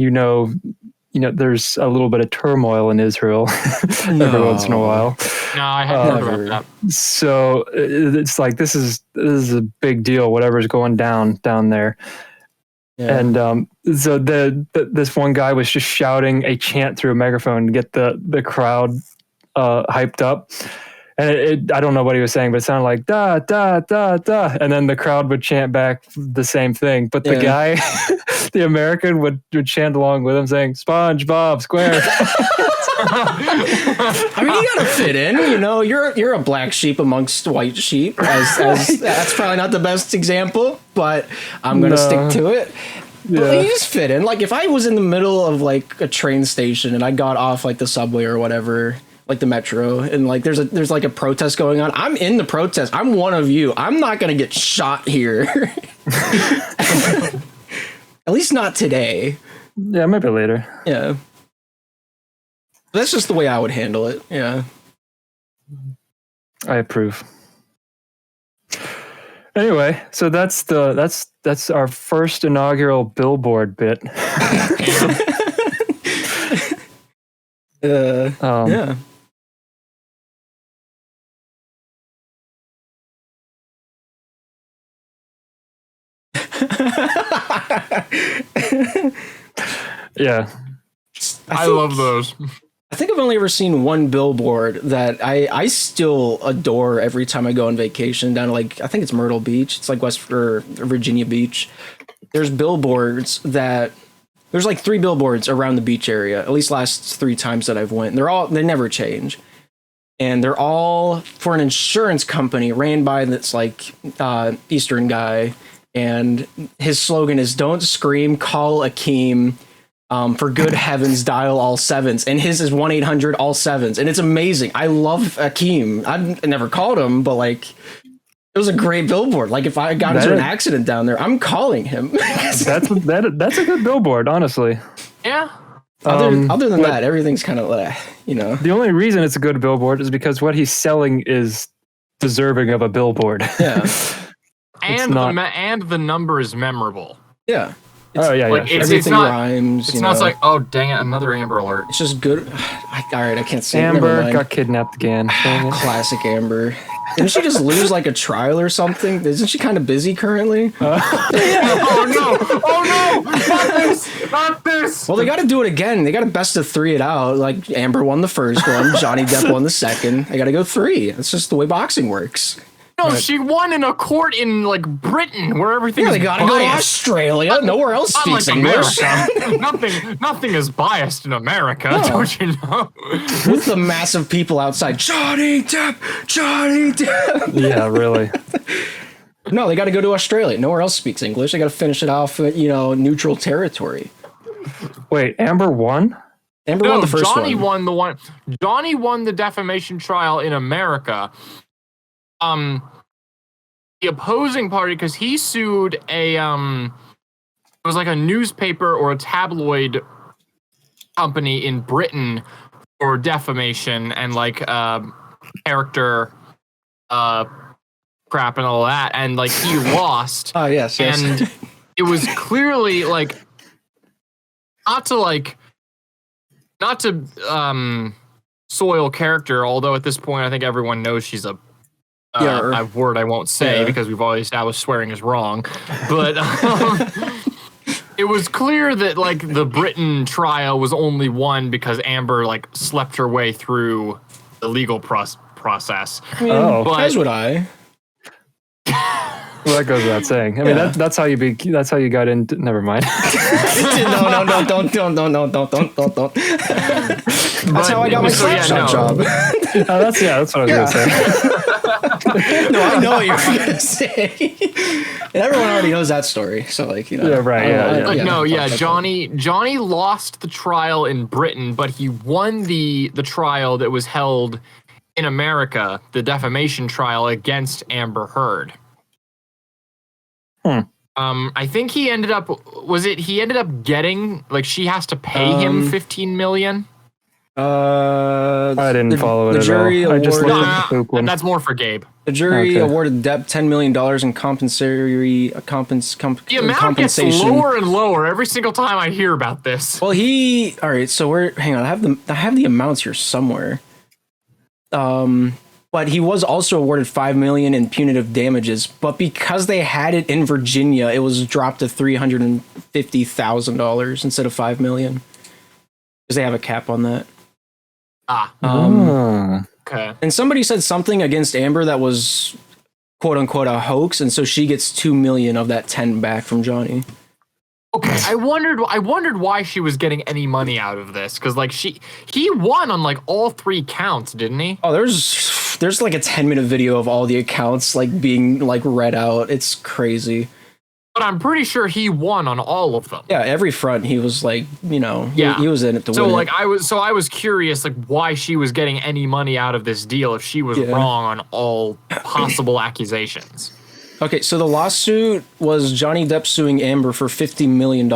Speaker 2: there's a little bit of turmoil in Israel every once in a while.
Speaker 3: No, I haven't heard about that.
Speaker 2: So it's like this is a big deal. Whatever's going down there. Yeah. And so this one guy was just shouting a chant through a megaphone to get the crowd hyped up, and I don't know what he was saying, but it sounded like da da da da, and then the crowd would chant back the same thing. But the guy, the American, would chant along with him, saying SpongeBob SquarePants.
Speaker 5: I mean, you gotta fit in. You're a black sheep amongst white sheep. As that's probably not the best example, but I'm gonna stick to it. But you just fit in. Like if I was in the middle of like a train station and I got off like the subway or whatever, like the metro, and like there's like a protest going on. I'm in the protest. I'm one of you. I'm not gonna get shot here. At least not today.
Speaker 2: Yeah, maybe later.
Speaker 5: Yeah. That's just the way I would handle it. Yeah.
Speaker 2: I approve. Anyway, so that's our first inaugural billboard bit.
Speaker 5: Yeah.
Speaker 2: Yeah.
Speaker 3: I love those.
Speaker 5: I think I've only ever seen one billboard that I still adore every time I go on vacation down to, like, I think it's Myrtle Beach. It's like West or Virginia Beach. There's billboards that there's like 3 billboards around the beach area, at least last 3 times that I've went. They never change. And they're all for an insurance company ran by this like Eastern guy. And his slogan is "Don't scream, call Akeem. For good heavens, dial all 7s." And his is 1-800 all 7s. And it's amazing. I love Akeem. I've never called him, but like, it was a great billboard. Like, if I got into an accident down there, I'm calling him.
Speaker 2: That's a good billboard, honestly.
Speaker 3: Yeah.
Speaker 5: Other than that, everything's kind of like, you know.
Speaker 2: The only reason it's a good billboard is because what he's selling is deserving of a billboard.
Speaker 5: Yeah.
Speaker 3: And the number is memorable.
Speaker 5: Yeah.
Speaker 3: Like,
Speaker 5: Everything
Speaker 3: not,
Speaker 5: rhymes.
Speaker 3: It's not like, oh, dang it, another Amber Alert.
Speaker 5: It's just good. All right, I can't say
Speaker 2: Amber got kidnapped again.
Speaker 5: Classic Amber. Didn't she just lose like a trial or something? Isn't she kind of busy currently?
Speaker 3: Oh no! Not this!
Speaker 5: Well, they got to do it again. They got to best of 3 it out. Like, Amber won the first one, Johnny Depp won the second. They got to go 3. That's just the way boxing works.
Speaker 3: No, she won in a court in like Britain where everything's
Speaker 5: they gotta go to Australia. Nowhere else speaks English.
Speaker 3: nothing is biased in America, don't you know?
Speaker 5: With the massive people outside, Johnny Depp.
Speaker 2: Yeah, really.
Speaker 5: No, they got to go to Australia. Nowhere else speaks English. They got to finish it off at, neutral territory.
Speaker 2: Wait, Amber won?
Speaker 5: Amber won the first
Speaker 3: Johnny
Speaker 5: one.
Speaker 3: Johnny won the defamation trial in America. The opposing party, because he sued it was like a newspaper or a tabloid company in Britain for defamation and like
Speaker 5: crap
Speaker 3: character and all that, and like he lost.
Speaker 5: Oh yes.
Speaker 3: And it was clearly like not to soil character, although at this point I think everyone knows she's a word I won't say because we've already established swearing is wrong. But it was clear that like the Britain trial was only won because Amber like slept her way through the legal process.
Speaker 5: I mean, as would I.
Speaker 2: Well, that goes without saying. I mean, that's how you got in. Never mind.
Speaker 5: No, don't. That's how I got my slapshot job.
Speaker 2: That's what I was gonna say.
Speaker 5: No, I know what you're gonna say, and everyone already knows that story. So, like,
Speaker 2: Yeah, right.
Speaker 3: Johnny lost the trial in Britain, but he won the trial that was held in America, the defamation trial against Amber Heard. I think he ended up getting, like, she has to pay him $15 million.
Speaker 2: I didn't follow it
Speaker 5: the
Speaker 2: at
Speaker 5: jury
Speaker 2: all. I just looked
Speaker 5: awarded-
Speaker 2: at the Spook one.
Speaker 3: That's more for Gabe.
Speaker 5: The jury awarded Depp $10 million in compensatory
Speaker 3: The amount
Speaker 5: compensation.
Speaker 3: gets lower and lower every single time I hear about this.
Speaker 5: Well, all right. So hang on. I have the amounts here somewhere. But he was also awarded $5 million in punitive damages. But because they had it in Virginia, it was dropped to $350,000 instead of $5 million because they have a cap on that.
Speaker 3: Okay.
Speaker 5: And somebody said something against Amber that was "quote unquote" a hoax, and so she gets $2 million of that 10 back from Johnny.
Speaker 3: Okay, I wondered why she was getting any money out of this, because like he won on like all 3 counts, didn't he?
Speaker 5: Oh, there's like a 10-minute video of all the accounts like being like read out. It's crazy.
Speaker 3: But I'm pretty sure he won on all of them.
Speaker 5: Yeah, every front he was like, he was in it to win.
Speaker 3: So like
Speaker 5: it.
Speaker 3: I was curious like why she was getting any money out of this deal if she was wrong on all possible accusations.
Speaker 5: Okay, so the lawsuit was Johnny Depp suing Amber for $50 million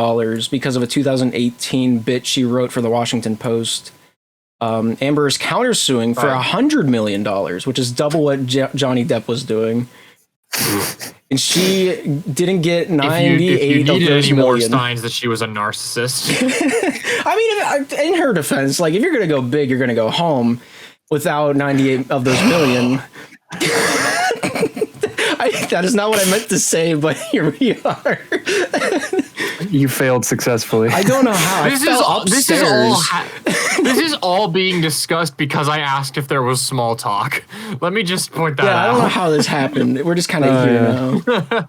Speaker 5: because of a 2018 bit she wrote for the Washington Post. Amber is countersuing for $100 million, which is double what Johnny Depp was doing. And she didn't get 98
Speaker 3: if you
Speaker 5: of
Speaker 3: needed
Speaker 5: those
Speaker 3: any more
Speaker 5: million.
Speaker 3: signs that she was a narcissist.
Speaker 5: I mean, in her defense, like if you're gonna go big, you're gonna go home without 98 of those million. That is not what I meant to say, but here we are.
Speaker 2: You failed successfully.
Speaker 5: I don't know how.
Speaker 3: This is all being discussed because I asked if there was small talk. Let me just point that out.
Speaker 5: I don't know how this happened. We're just kind of here now.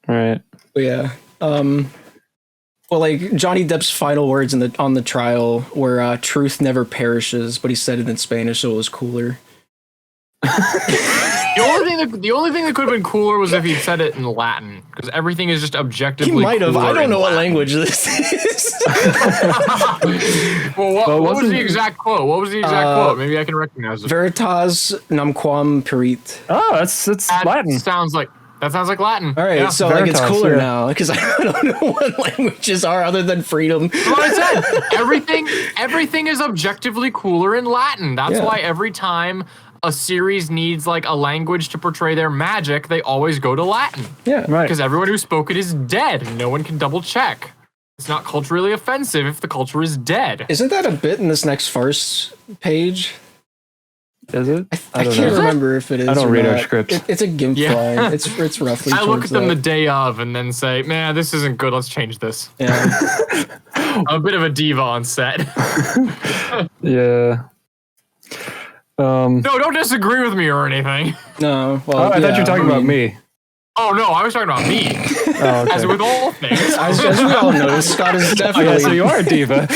Speaker 2: Right.
Speaker 5: But yeah. Well, like Johnny Depp's final words on the trial were "truth never perishes," but he said it in Spanish, so it was cooler.
Speaker 3: The only thing that could have been cooler was if he'd said it in Latin, because everything is just objectively.
Speaker 5: He might have.
Speaker 3: cooler
Speaker 5: I don't
Speaker 3: in
Speaker 5: know what
Speaker 3: Latin.
Speaker 5: language this is.
Speaker 3: Well, what was the exact quote? What was the exact quote? Maybe I can recognize it.
Speaker 5: Veritas namquam perit.
Speaker 2: Oh, that's Latin.
Speaker 3: That sounds like Latin.
Speaker 5: All right,
Speaker 3: Yeah.
Speaker 5: so like it's
Speaker 2: Veritas,
Speaker 5: cooler
Speaker 2: yeah.
Speaker 5: now because I don't know what languages are other than freedom.
Speaker 3: That's what I said. Everything is objectively cooler in Latin. That's
Speaker 5: Yeah.
Speaker 3: why every time a series needs like a language to portray their magic, they always go to Latin.
Speaker 5: Yeah,
Speaker 2: Right.
Speaker 3: Because everyone who spoke it is dead. No one can double check. It's not culturally offensive if the culture is dead.
Speaker 5: Isn't that a bit in this next farce page?
Speaker 2: Is it?
Speaker 5: I
Speaker 2: don't
Speaker 5: can't
Speaker 2: know.
Speaker 5: remember if it is.
Speaker 2: I don't
Speaker 5: or
Speaker 2: read our
Speaker 5: not.
Speaker 2: scripts.
Speaker 5: It's a GIMP
Speaker 3: Yeah.
Speaker 5: line. It's roughly.
Speaker 3: I look
Speaker 5: towards
Speaker 3: at them the
Speaker 5: that.
Speaker 3: day of and then say, man, this isn't good. Let's change this.
Speaker 5: Yeah.
Speaker 3: I'm a bit of a diva on set.
Speaker 2: Yeah.
Speaker 3: No, don't disagree with me or anything.
Speaker 5: No. Well,
Speaker 2: I thought you were talking about
Speaker 5: mean,
Speaker 2: me.
Speaker 3: Oh, no, I was talking about me.
Speaker 2: Oh,
Speaker 3: As
Speaker 2: okay.
Speaker 3: with all things.
Speaker 5: As we all notice, Scott is
Speaker 2: Oh,
Speaker 5: definitely.
Speaker 2: yeah, so you are a diva.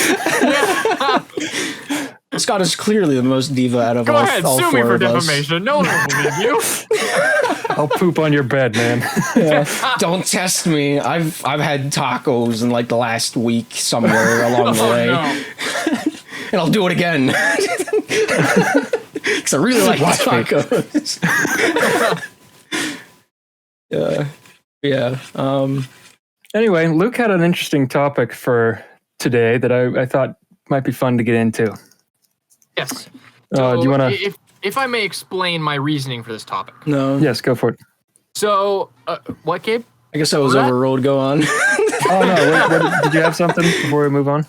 Speaker 5: Scott is clearly the most diva out of
Speaker 3: Go
Speaker 5: all,
Speaker 3: ahead,
Speaker 5: all
Speaker 3: sue me
Speaker 5: four
Speaker 3: for
Speaker 5: of us.
Speaker 3: defamation. No one will believe you.
Speaker 2: I'll poop on your bed, man.
Speaker 5: Don't test me. I've had tacos in like the last week somewhere along the way,
Speaker 3: No.
Speaker 5: and I'll do it again because I really like tacos. Yeah.
Speaker 2: Anyway, Luke had an interesting topic for today that I thought might be fun to get into.
Speaker 3: Yes.
Speaker 2: Do you want to?
Speaker 3: If I may explain my reasoning for this topic.
Speaker 5: No.
Speaker 2: Yes, go for it.
Speaker 3: So, what, Gabe?
Speaker 5: I guess I was
Speaker 3: What?
Speaker 5: overruled. Go on.
Speaker 2: Oh no! Did you have something before we move on?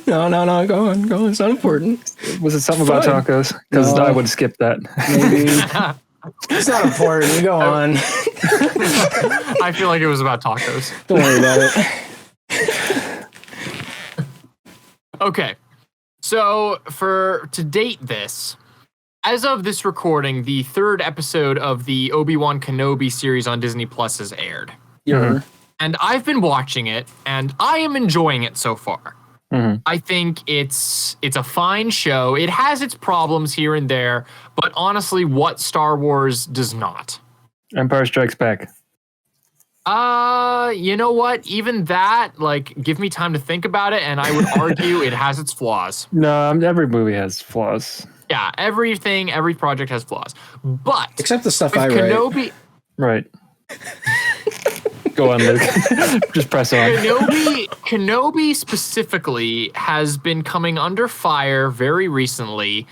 Speaker 5: No. Go on. It's not important.
Speaker 2: Was it something about
Speaker 5: Fine.
Speaker 2: tacos? Because
Speaker 5: No.
Speaker 2: I would skip that.
Speaker 5: Maybe. It's not important. Go on.
Speaker 3: I feel like it was about tacos.
Speaker 5: Don't worry about it.
Speaker 3: Okay. So, to date this, as of this recording, the third episode of the Obi-Wan Kenobi series on Disney Plus has aired.
Speaker 5: Yeah.
Speaker 3: And I've been watching it, and I am enjoying it so far.
Speaker 2: Mhm.
Speaker 3: I think it's a fine show. It has its problems here and there, but honestly, what Star Wars does not?
Speaker 2: Empire Strikes Back.
Speaker 3: You know what? Even that, like, give me time to think about it, and I would argue it has its flaws.
Speaker 2: No, every movie has flaws.
Speaker 3: Yeah, every project has flaws. But
Speaker 5: Except the stuff
Speaker 3: with
Speaker 5: I write.
Speaker 3: Kenobi,
Speaker 2: Right. Go on, Luke. Just press on.
Speaker 3: Kenobi specifically has been coming under fire very recently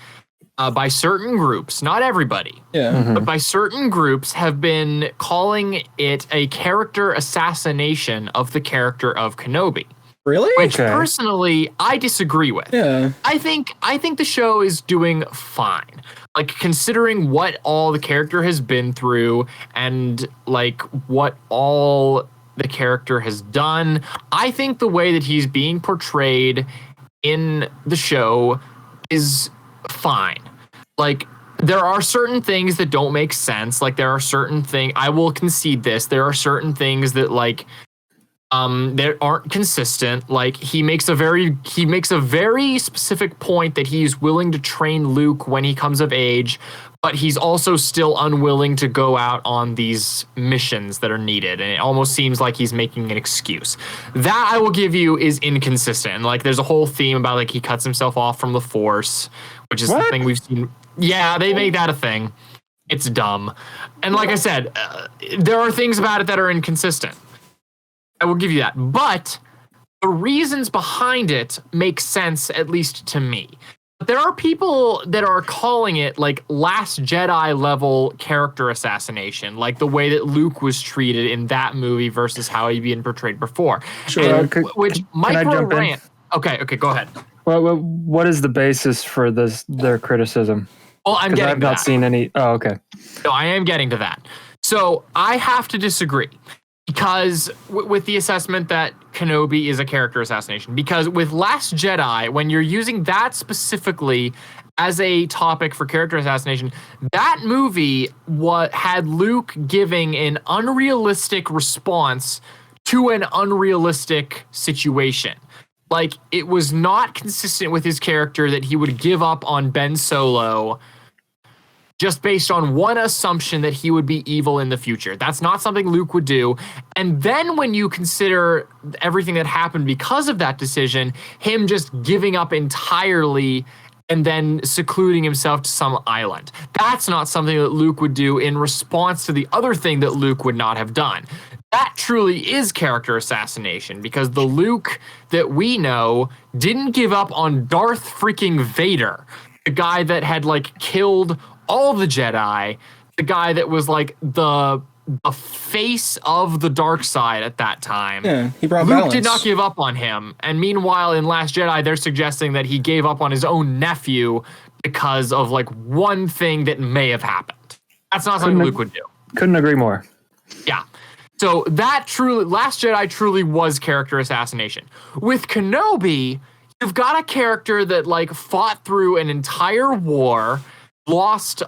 Speaker 3: by certain groups, not everybody,
Speaker 5: Yeah.
Speaker 3: but by certain groups have been calling it a character assassination of the character of Kenobi,
Speaker 5: Really?
Speaker 3: which
Speaker 2: Okay.
Speaker 3: personally I disagree with.
Speaker 5: Yeah.
Speaker 3: I think the show is doing fine. Like, considering what all the character has been through and like what all the character has done, I think the way that he's being portrayed in the show is fine. Like, there are certain things that don't make sense. Like, there are certain things, I will concede this, there are certain things that like that aren't consistent. Like, he makes a very specific point that he's willing to train Luke when he comes of age, but he's also still unwilling to go out on these missions that are needed, and it almost seems like he's making an excuse. That, I will give you, is inconsistent. And like, there's a whole theme about like he cuts himself off from the Force, which is the
Speaker 2: What?
Speaker 3: thing we've seen. Yeah, they make that a thing. It's dumb. And like I said, there are things about it that are inconsistent. I will give you that. But the reasons behind it make sense, at least to me. But there are people that are calling it like Last Jedi level character assassination, like the way that Luke was treated in that movie versus how he'd been portrayed before.
Speaker 5: Sure.
Speaker 3: And, which
Speaker 2: can I
Speaker 3: micro
Speaker 2: jump in?
Speaker 3: rant. Okay, go ahead.
Speaker 2: Well, what is the basis for their criticism?
Speaker 3: Well, I'm
Speaker 2: Because
Speaker 3: getting
Speaker 2: I've not
Speaker 3: to that.
Speaker 2: seen any. Oh, okay.
Speaker 3: No, I am getting to that. So I have to disagree because with the assessment that Kenobi is a character assassination. Because with Last Jedi, when you're using that specifically as a topic for character assassination, that movie had Luke giving an unrealistic response to an unrealistic situation. Like, it was not consistent with his character that he would give up on Ben Solo just based on one assumption that he would be evil in the future. That's not something Luke would do. And then when you consider everything that happened because of that decision, him just giving up entirely and then secluding himself to some island. That's not something that Luke would do in response to the other thing that Luke would not have done. That truly is character assassination, because the Luke that we know didn't give up on Darth freaking Vader, the guy that had like killed all the Jedi, the guy that was like the face of the dark side at that time.
Speaker 5: Yeah, he brought
Speaker 3: Luke
Speaker 5: balance.
Speaker 3: did not give up on him. And meanwhile, in Last Jedi, they're suggesting that he gave up on his own nephew because of like one thing that may have happened. That's not something Luke would do.
Speaker 2: Couldn't agree more.
Speaker 3: Yeah. So that truly, Last Jedi truly was character assassination. With Kenobi, you've got a character that like fought through an entire war, lost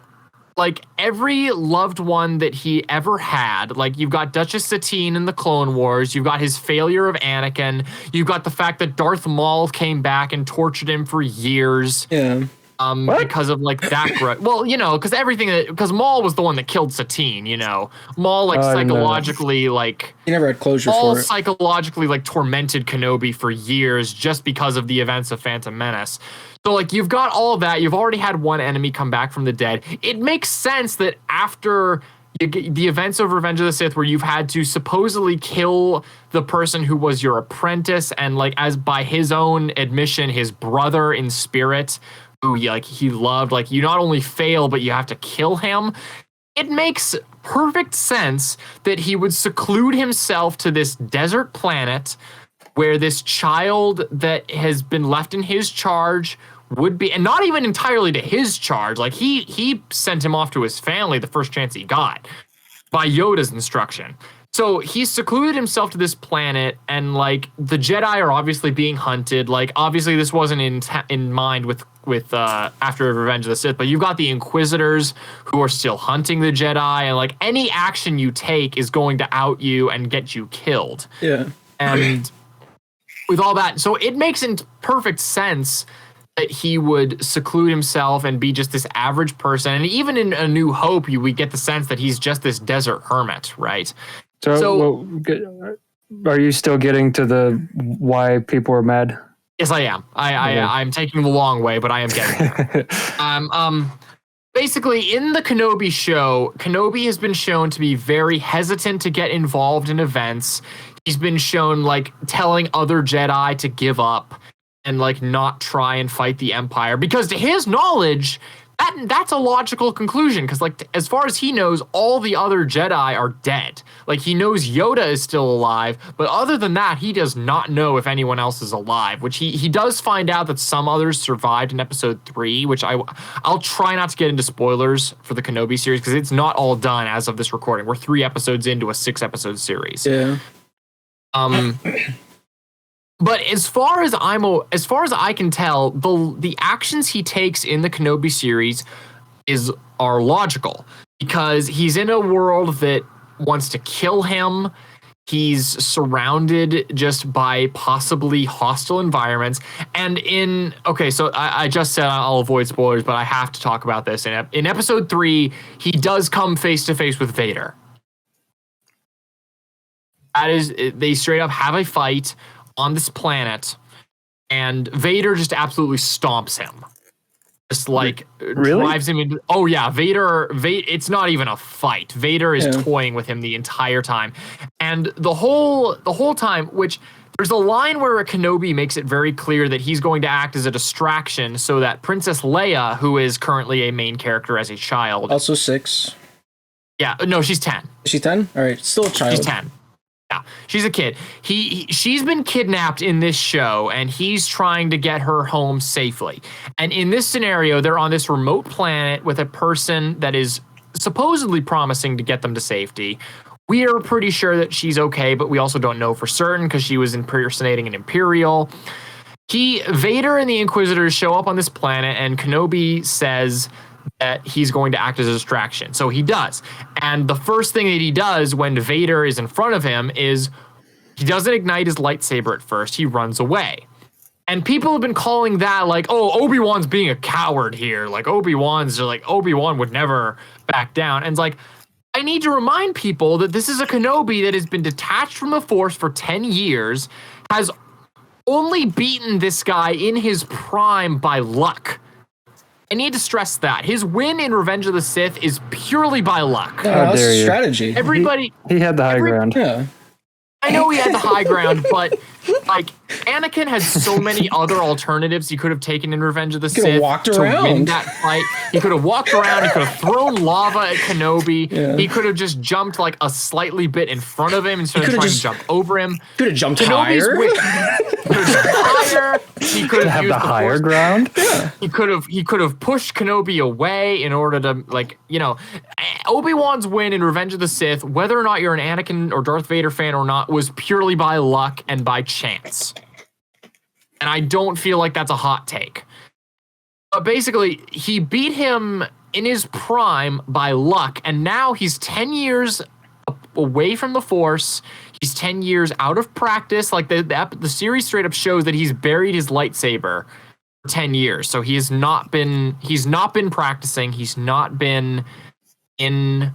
Speaker 3: like every loved one that he ever had. Like, you've got Duchess Satine in the Clone Wars. You've got his failure of Anakin. You've got the fact that Darth Maul came back and tortured him for years.
Speaker 5: Yeah.
Speaker 3: Because of like that well, you know, because Maul was the one that killed Satine, you know. Maul like psychologically like
Speaker 5: He never had closure
Speaker 3: Maul
Speaker 5: for it.
Speaker 3: psychologically like tormented Kenobi for years just because of the events of Phantom Menace. So like, you've got all of that. You've already had one enemy come back from the dead. It makes sense that after the events of Revenge of the Sith, where you've had to supposedly kill the person who was your apprentice and like, as by his own admission, his brother in spirit, who he loved, like, you not only fail, but you have to kill him. It makes perfect sense that he would seclude himself to this desert planet where this child that has been left in his charge would be, and not even entirely to his charge. Like, he sent him off to his family the first chance he got by Yoda's instruction. So he secluded himself to this planet, and like, the Jedi are obviously being hunted. Like, obviously this wasn't in mind with after Revenge of the Sith, but you've got the Inquisitors who are still hunting the Jedi, and like, any action you take is going to out you and get you killed.
Speaker 5: Yeah.
Speaker 3: And with all that, so it makes perfect sense that he would seclude himself and be just this average person. And even in A New Hope, we get the sense that he's just this desert hermit, right?
Speaker 2: So are you still getting to the why people are mad?
Speaker 3: Yes, I am. I'm taking the long way, but I am getting there. Basically, in the Kenobi show, Kenobi has been shown to be very hesitant to get involved in events. He's been shown like telling other Jedi to give up and like not try and fight the Empire, because to his knowledge, that's a logical conclusion, because like, as far as he knows, all the other Jedi are dead. Like, he knows Yoda is still alive, but other than that, he does not know if anyone else is alive, which he does find out that some others survived in episode 3, which I'll try not to get into spoilers for the Kenobi series, because it's not all done as of this recording. We're 3 episodes into a 6-episode series.
Speaker 5: Yeah.
Speaker 3: But as far as I can tell, the actions he takes in the Kenobi series are logical, because he's in a world that wants to kill him. He's surrounded just by possibly hostile environments. And so I just said I'll avoid spoilers, but I have to talk about this. In episode 3, he does come face to face with Vader. They straight up have a fight on this planet, and Vader just absolutely stomps him. just like
Speaker 2: Really?
Speaker 3: drives him into. Oh yeah, Vader. It's not even a fight. Vader is
Speaker 5: Yeah.
Speaker 3: toying with him the entire time, and the whole time, which. There's a line where Kenobi makes it very clear that he's going to act as a distraction so that Princess Leia, who is currently a main character as a child.
Speaker 5: Also 6.
Speaker 3: Yeah, no, she's 10.
Speaker 5: Is she 10? All right, still a child.
Speaker 3: She's 10. Yeah, she's a kid. She's been kidnapped in this show, and he's trying to get her home safely. And in this scenario, they're on this remote planet with a person that is supposedly promising to get them to safety. We are pretty sure that she's okay, but we also don't know for certain because she was impersonating an Imperial. Vader and the Inquisitors show up on this planet, and Kenobi says that he's going to act as a distraction. So he does. And the first thing that he does when Vader is in front of him is he doesn't ignite his lightsaber at first. He runs away. And people have been calling that like, oh, Obi-Wan's being a coward here. Like Obi-Wan would never back down. And it's like, I need to remind people that this is a Kenobi that has been detached from the Force for 10 years, has only beaten this guy in his prime by luck. I need to stress that. His win in Revenge of the Sith is purely by luck.
Speaker 5: No,
Speaker 2: How
Speaker 5: that's
Speaker 2: dare
Speaker 5: a
Speaker 2: you.
Speaker 5: strategy.
Speaker 3: Everybody,
Speaker 2: He had the high ground.
Speaker 5: Yeah.
Speaker 3: I know he had the high ground, but like Anakin has so many other alternatives he could have taken in Revenge of the
Speaker 5: could have
Speaker 3: Sith
Speaker 5: walked
Speaker 3: to win
Speaker 5: around.
Speaker 3: that fight. He could have walked around. He could have thrown lava at Kenobi.
Speaker 5: Yeah.
Speaker 3: He could have just jumped like a slightly bit in front of him instead of
Speaker 5: could have
Speaker 3: trying
Speaker 5: just-
Speaker 3: to jump over him.
Speaker 5: Could have jumped
Speaker 3: Kenobi's
Speaker 5: higher.
Speaker 3: win- he could have jumped higher. He could
Speaker 2: To
Speaker 3: have
Speaker 2: have
Speaker 3: used
Speaker 2: the
Speaker 3: the
Speaker 2: higher
Speaker 3: Force.
Speaker 2: ground.
Speaker 3: He could have pushed Kenobi away in order to, like, you know, Obi-Wan's win in Revenge of the Sith, whether or not you're an Anakin or Darth Vader fan or not, was purely by luck and by chance. And I don't feel like that's a hot take. But basically, he beat him in his prime by luck, and now he's 10 years away from the Force. He's 10 years out of practice. Like the series straight up shows that he's buried his lightsaber for 10 years. So he's not been practicing. He's not been in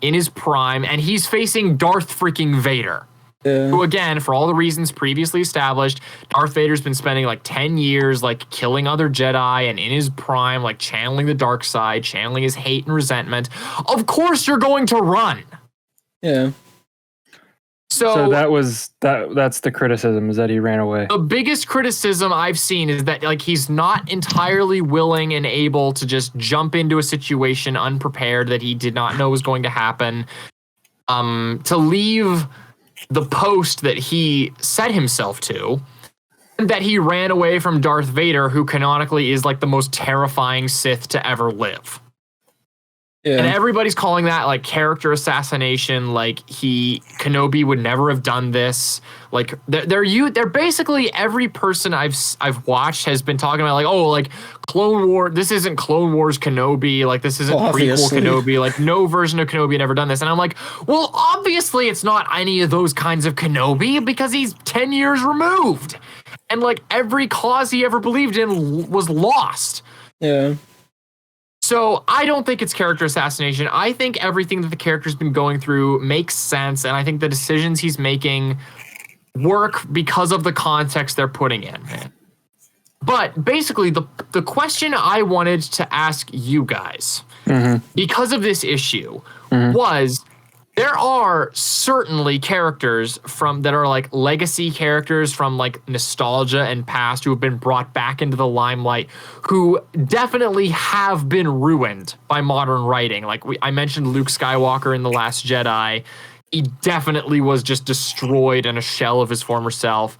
Speaker 3: his prime, and he's facing Darth freaking Vader.
Speaker 5: Yeah.
Speaker 3: Who, again, for all the reasons previously established, Darth Vader's been spending like 10 years like killing other Jedi, and in his prime, like channeling the dark side, channeling his hate and resentment. Of course you're going to run.
Speaker 5: Yeah.
Speaker 3: So
Speaker 2: that's the criticism, is that he ran away.
Speaker 3: the biggest criticism I've seen is that like he's not entirely willing and able to just jump into a situation unprepared that he did not know was going to happen. To leave the post that he set himself to, and that he ran away from Darth Vader, who canonically is like the most terrifying Sith to ever live.
Speaker 5: Yeah.
Speaker 3: And everybody's calling that like character assassination. Like Kenobi would never have done this. Like they're basically every person I've watched has been talking about like, oh, like Clone War. This isn't Clone Wars Kenobi. Like this isn't
Speaker 5: Obviously.
Speaker 3: prequel Kenobi. Like no version of Kenobi had ever done this. And I'm like, well, obviously it's not any of those kinds of Kenobi because he's 10 years removed, and like every cause he ever believed in was lost.
Speaker 5: Yeah.
Speaker 3: So I don't think it's character assassination. I think everything that the character's been going through makes sense, and I think the decisions he's making work because of the context they're putting in. But basically, the question I wanted to ask you guys, because of this issue, was there are certainly characters that are like legacy characters from like nostalgia and past who have been brought back into the limelight, who definitely have been ruined by modern writing. Like I mentioned Luke Skywalker in The Last Jedi. He definitely was just destroyed and a shell of his former self.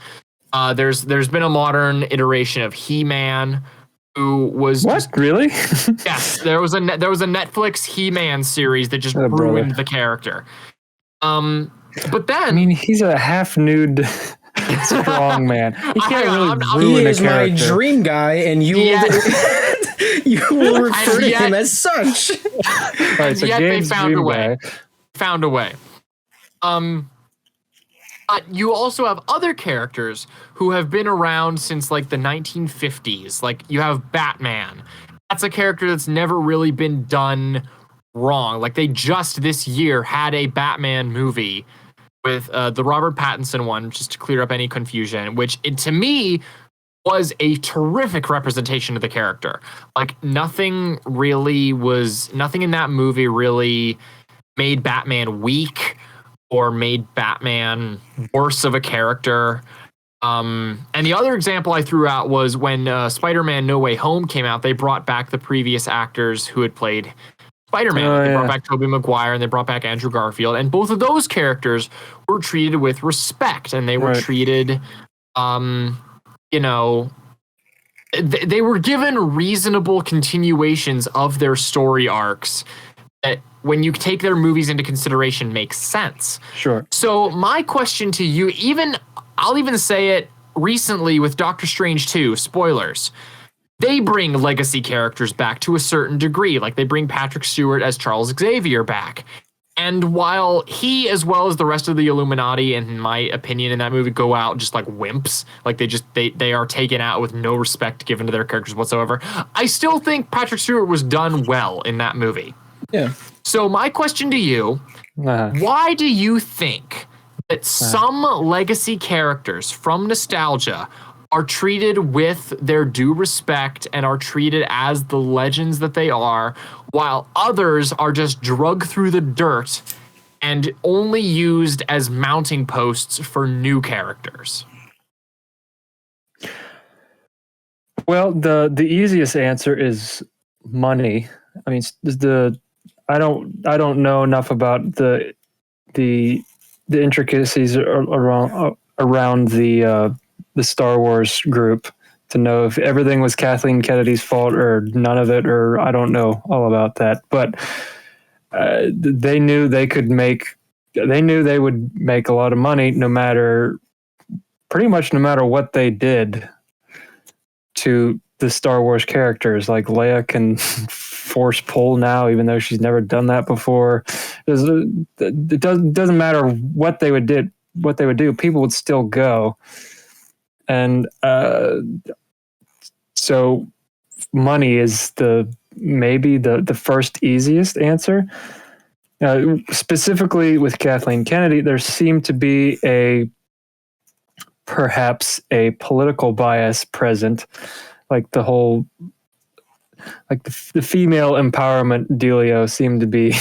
Speaker 3: There's been a modern iteration of He-Man, who was
Speaker 2: What?
Speaker 3: just,
Speaker 2: Really?
Speaker 3: yes, there was a Netflix He-Man series that just
Speaker 2: Oh, brother.
Speaker 3: ruined the character. But then
Speaker 2: I mean, he's a half-nude strong man. He can't really
Speaker 5: He
Speaker 2: ruin a
Speaker 5: is my
Speaker 2: character.
Speaker 5: dream guy, and you
Speaker 3: Yeah.
Speaker 5: you will refer to
Speaker 3: yet-
Speaker 5: him as such.
Speaker 2: All right, so
Speaker 3: yet they
Speaker 2: Gabe's
Speaker 3: found a
Speaker 2: dream
Speaker 3: way.
Speaker 2: guy.
Speaker 3: Found a way. But you also have other characters who have been around since like the 1950s. Like you have Batman. That's a character that's never really been done wrong. Like they just this year had a Batman movie with the Robert Pattinson one, just to clear up any confusion, which to me was a terrific representation of the character. Like nothing in that movie really made Batman weak or made Batman worse of a character. And the other example I threw out was when Spider-Man No Way Home came out, they brought back the previous actors who had played Spider-Man. They brought back Tobey Maguire and they brought back Andrew Garfield. And both of those characters were treated with respect, and they were treated, you know, they were given reasonable continuations of their story arcs that, when you take their movies into consideration, makes sense.
Speaker 2: Sure.
Speaker 3: So my question to you, I'll even say it recently with Doctor Strange 2, spoilers. They bring legacy characters back to a certain degree. Like they bring Patrick Stewart as Charles Xavier back. And while he, as well as the rest of the Illuminati, in my opinion, in that movie, go out just like wimps, like they are taken out with no respect given to their characters whatsoever, I still think Patrick Stewart was done well in that movie.
Speaker 5: Yeah.
Speaker 3: So my question to you, why do you think that some legacy characters from nostalgia are treated with their due respect and are treated as the legends that they are, while others are just drugged through the dirt and only used as mounting posts for new characters?
Speaker 2: Well, the easiest answer is money. I mean, I don't know enough about the intricacies around the Star Wars group to know if everything was Kathleen Kennedy's fault or none of it, or I don't know all about that. But they knew they would make a lot of money pretty much no matter what they did to the Star Wars characters. Like Leia can force pull now, even though she's never done that before. It doesn't matter what they would do. People would still go. And so money is maybe the first easiest answer. Specifically with Kathleen Kennedy, there seemed to be perhaps a political bias present, like the whole, like the female empowerment dealio seemed to be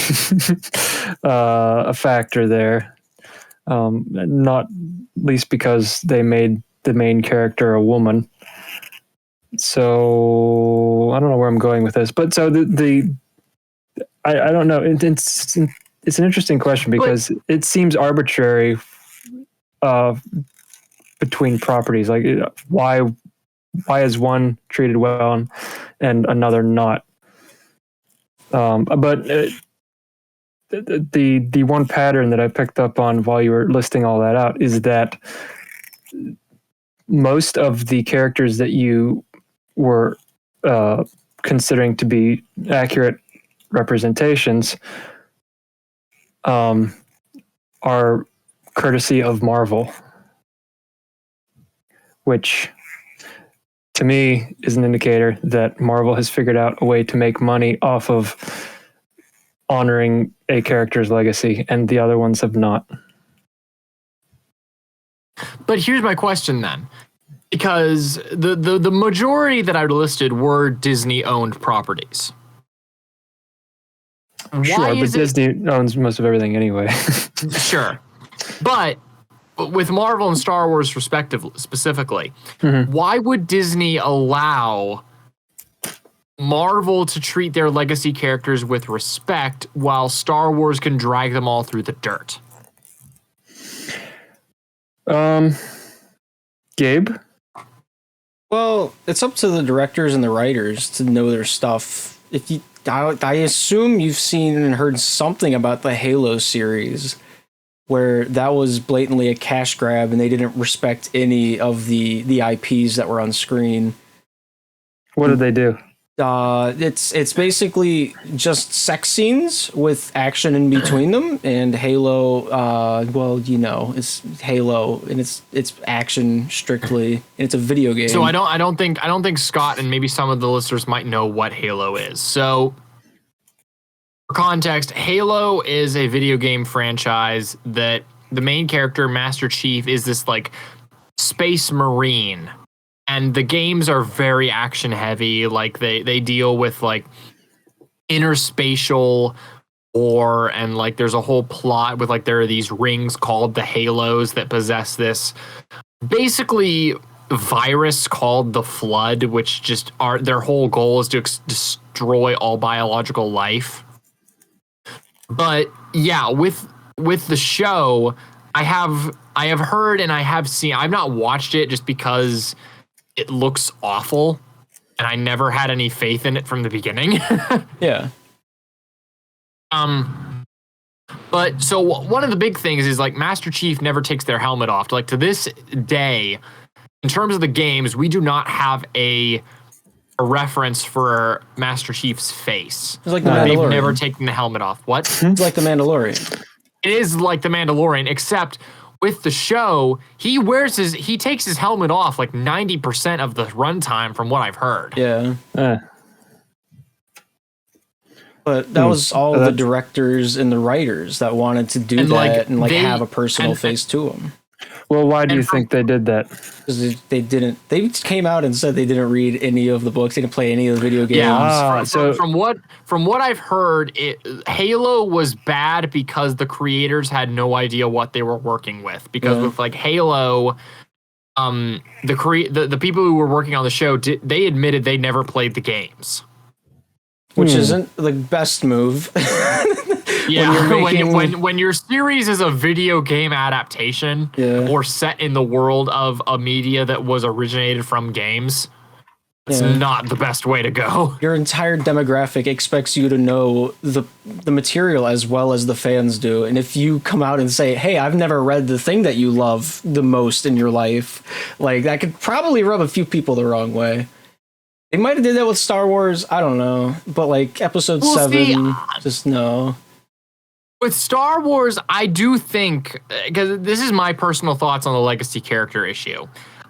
Speaker 2: a factor there. Not least because they made the main character a woman. So I don't know where I'm going with this, but so I don't know. It's an interesting question because it seems arbitrary between properties. Like why is one treated well and another not? But the one pattern that I picked up on while you were listing all that out is that most of the characters that you were considering to be accurate representations are courtesy of Marvel, which to me is an indicator that Marvel has figured out a way to make money off of honoring a character's legacy, and the other ones have not.
Speaker 3: But here's my question then, because the majority that I listed were Disney-owned properties.
Speaker 2: Sure, but Disney owns most of everything anyway.
Speaker 3: Sure. But with Marvel and Star Wars specifically, why would Disney allow Marvel to treat their legacy characters with respect while Star Wars can drag them all through the dirt?
Speaker 2: Gabe?
Speaker 5: Well, it's up to the directors and the writers to know their stuff. I assume you've seen and heard something about the Halo series, where that was blatantly a cash grab and they didn't respect any of the IPs that were on screen.
Speaker 2: What did they do?
Speaker 5: It's basically just sex scenes with action in between them, and Halo. It's Halo, and it's action strictly, and it's a video game.
Speaker 3: So I don't think Scott and maybe some of the listeners might know what Halo is. So for context, Halo is a video game franchise that the main character, Master Chief, is this like space marine. and the games are very action heavy. Like they deal with like interspatial war, and like there's a whole plot with like there are these rings called the Halos that possess this basically virus called the Flood, which just are their whole goal is to destroy all biological life. But yeah, with the show, I have heard and I have seen. I've not watched it just because it looks awful, and I never had any faith in it from the beginning.
Speaker 5: Yeah.
Speaker 3: But so one of the big things is like Master Chief never takes their helmet off. Like to this day, in terms of the games, we do not have a reference for Master Chief's face.
Speaker 5: It's like the
Speaker 3: They've
Speaker 5: Mandalorian.
Speaker 3: never taken the helmet off. What?
Speaker 5: It's like the Mandalorian.
Speaker 3: It is like the Mandalorian, except with the show, he takes his helmet off like 90% of the runtime, from what I've heard.
Speaker 5: Yeah.
Speaker 2: Uh,
Speaker 5: But that was all the directors and the writers that wanted to do
Speaker 3: And,
Speaker 5: that
Speaker 3: like,
Speaker 5: and like
Speaker 3: they-
Speaker 5: have a personal
Speaker 3: and-
Speaker 5: face to them.
Speaker 2: well, why do you
Speaker 3: And from-
Speaker 2: think they did that?
Speaker 5: Because they didn't. They came out and said they didn't read any of the books. They didn't play any of the video games.
Speaker 3: Yeah,
Speaker 2: so-
Speaker 3: from what I've heard, Halo was bad because the creators had no idea what they were working with. Because
Speaker 5: Yeah.
Speaker 3: with like Halo, the people who were working on the show they admitted they never played the games.
Speaker 5: Which isn't the best move.
Speaker 3: Yeah,
Speaker 5: you're making-
Speaker 3: when your series is a video game adaptation
Speaker 5: Yeah.
Speaker 3: or set in the world of a media that was originated from games, it's
Speaker 5: Yeah.
Speaker 3: not the best way to go.
Speaker 5: Your entire demographic expects you to know the material as well as the fans do. And if you come out and say, hey, I've never read the thing that you love the most in your life, like that could probably rub a few people the wrong way. They might have did that with Star Wars, I don't know. But like episode
Speaker 3: Well,
Speaker 5: 7,
Speaker 3: see,
Speaker 5: just no.
Speaker 3: With Star Wars, I do think, because this is my personal thoughts on the legacy character issue.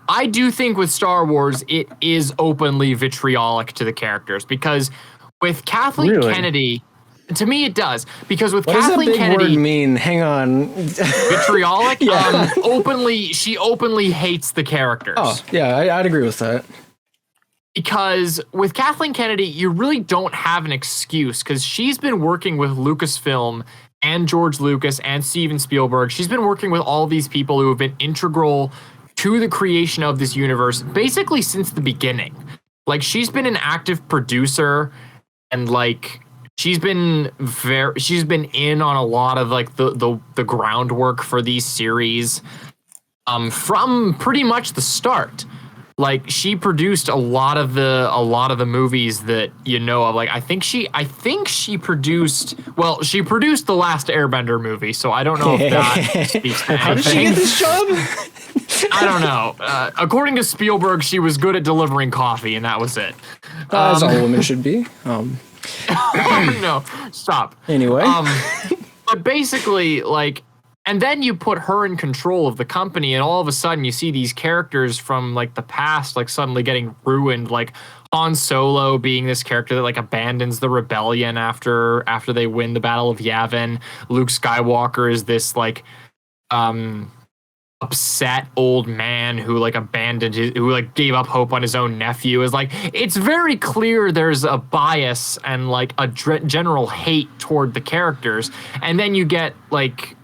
Speaker 3: I do think with Star Wars, it is openly vitriolic to the characters, because with Kathleen
Speaker 2: Really?
Speaker 3: Kennedy, to me it does. Because with
Speaker 5: What does that
Speaker 3: Kathleen
Speaker 5: big
Speaker 3: Kennedy,
Speaker 5: word mean? Hang on.
Speaker 3: vitriolic,
Speaker 5: Yeah.
Speaker 3: she openly hates the characters.
Speaker 5: Oh, yeah, I'd agree with that.
Speaker 3: Because with Kathleen Kennedy, you really don't have an excuse, because she's been working with Lucasfilm and George Lucas and Steven Spielberg. She's been working with all these people who have been integral to the creation of this universe basically since the beginning. Like, she's been an active producer, and like she's been in on a lot of like the groundwork for these series from pretty much the start. Like, she produced a lot of the movies that you know of. Like, I think she produced the last Airbender movie. So I don't know if that speaks to
Speaker 5: How did she
Speaker 3: anything.
Speaker 5: get this job?
Speaker 3: I don't know. According to Spielberg, she was good at delivering coffee, and that was it.
Speaker 5: As all women should be.
Speaker 3: No, stop.
Speaker 5: Anyway.
Speaker 3: But basically, like, and then you put her in control of the company, and all of a sudden you see these characters from like the past like suddenly getting ruined, like Han Solo being this character that like abandons the rebellion after they win the Battle of Yavin. Luke Skywalker is this like upset old man who like who like gave up hope on his own nephew. Is like, it's very clear there's a bias and like a general hate toward the characters. And then you get like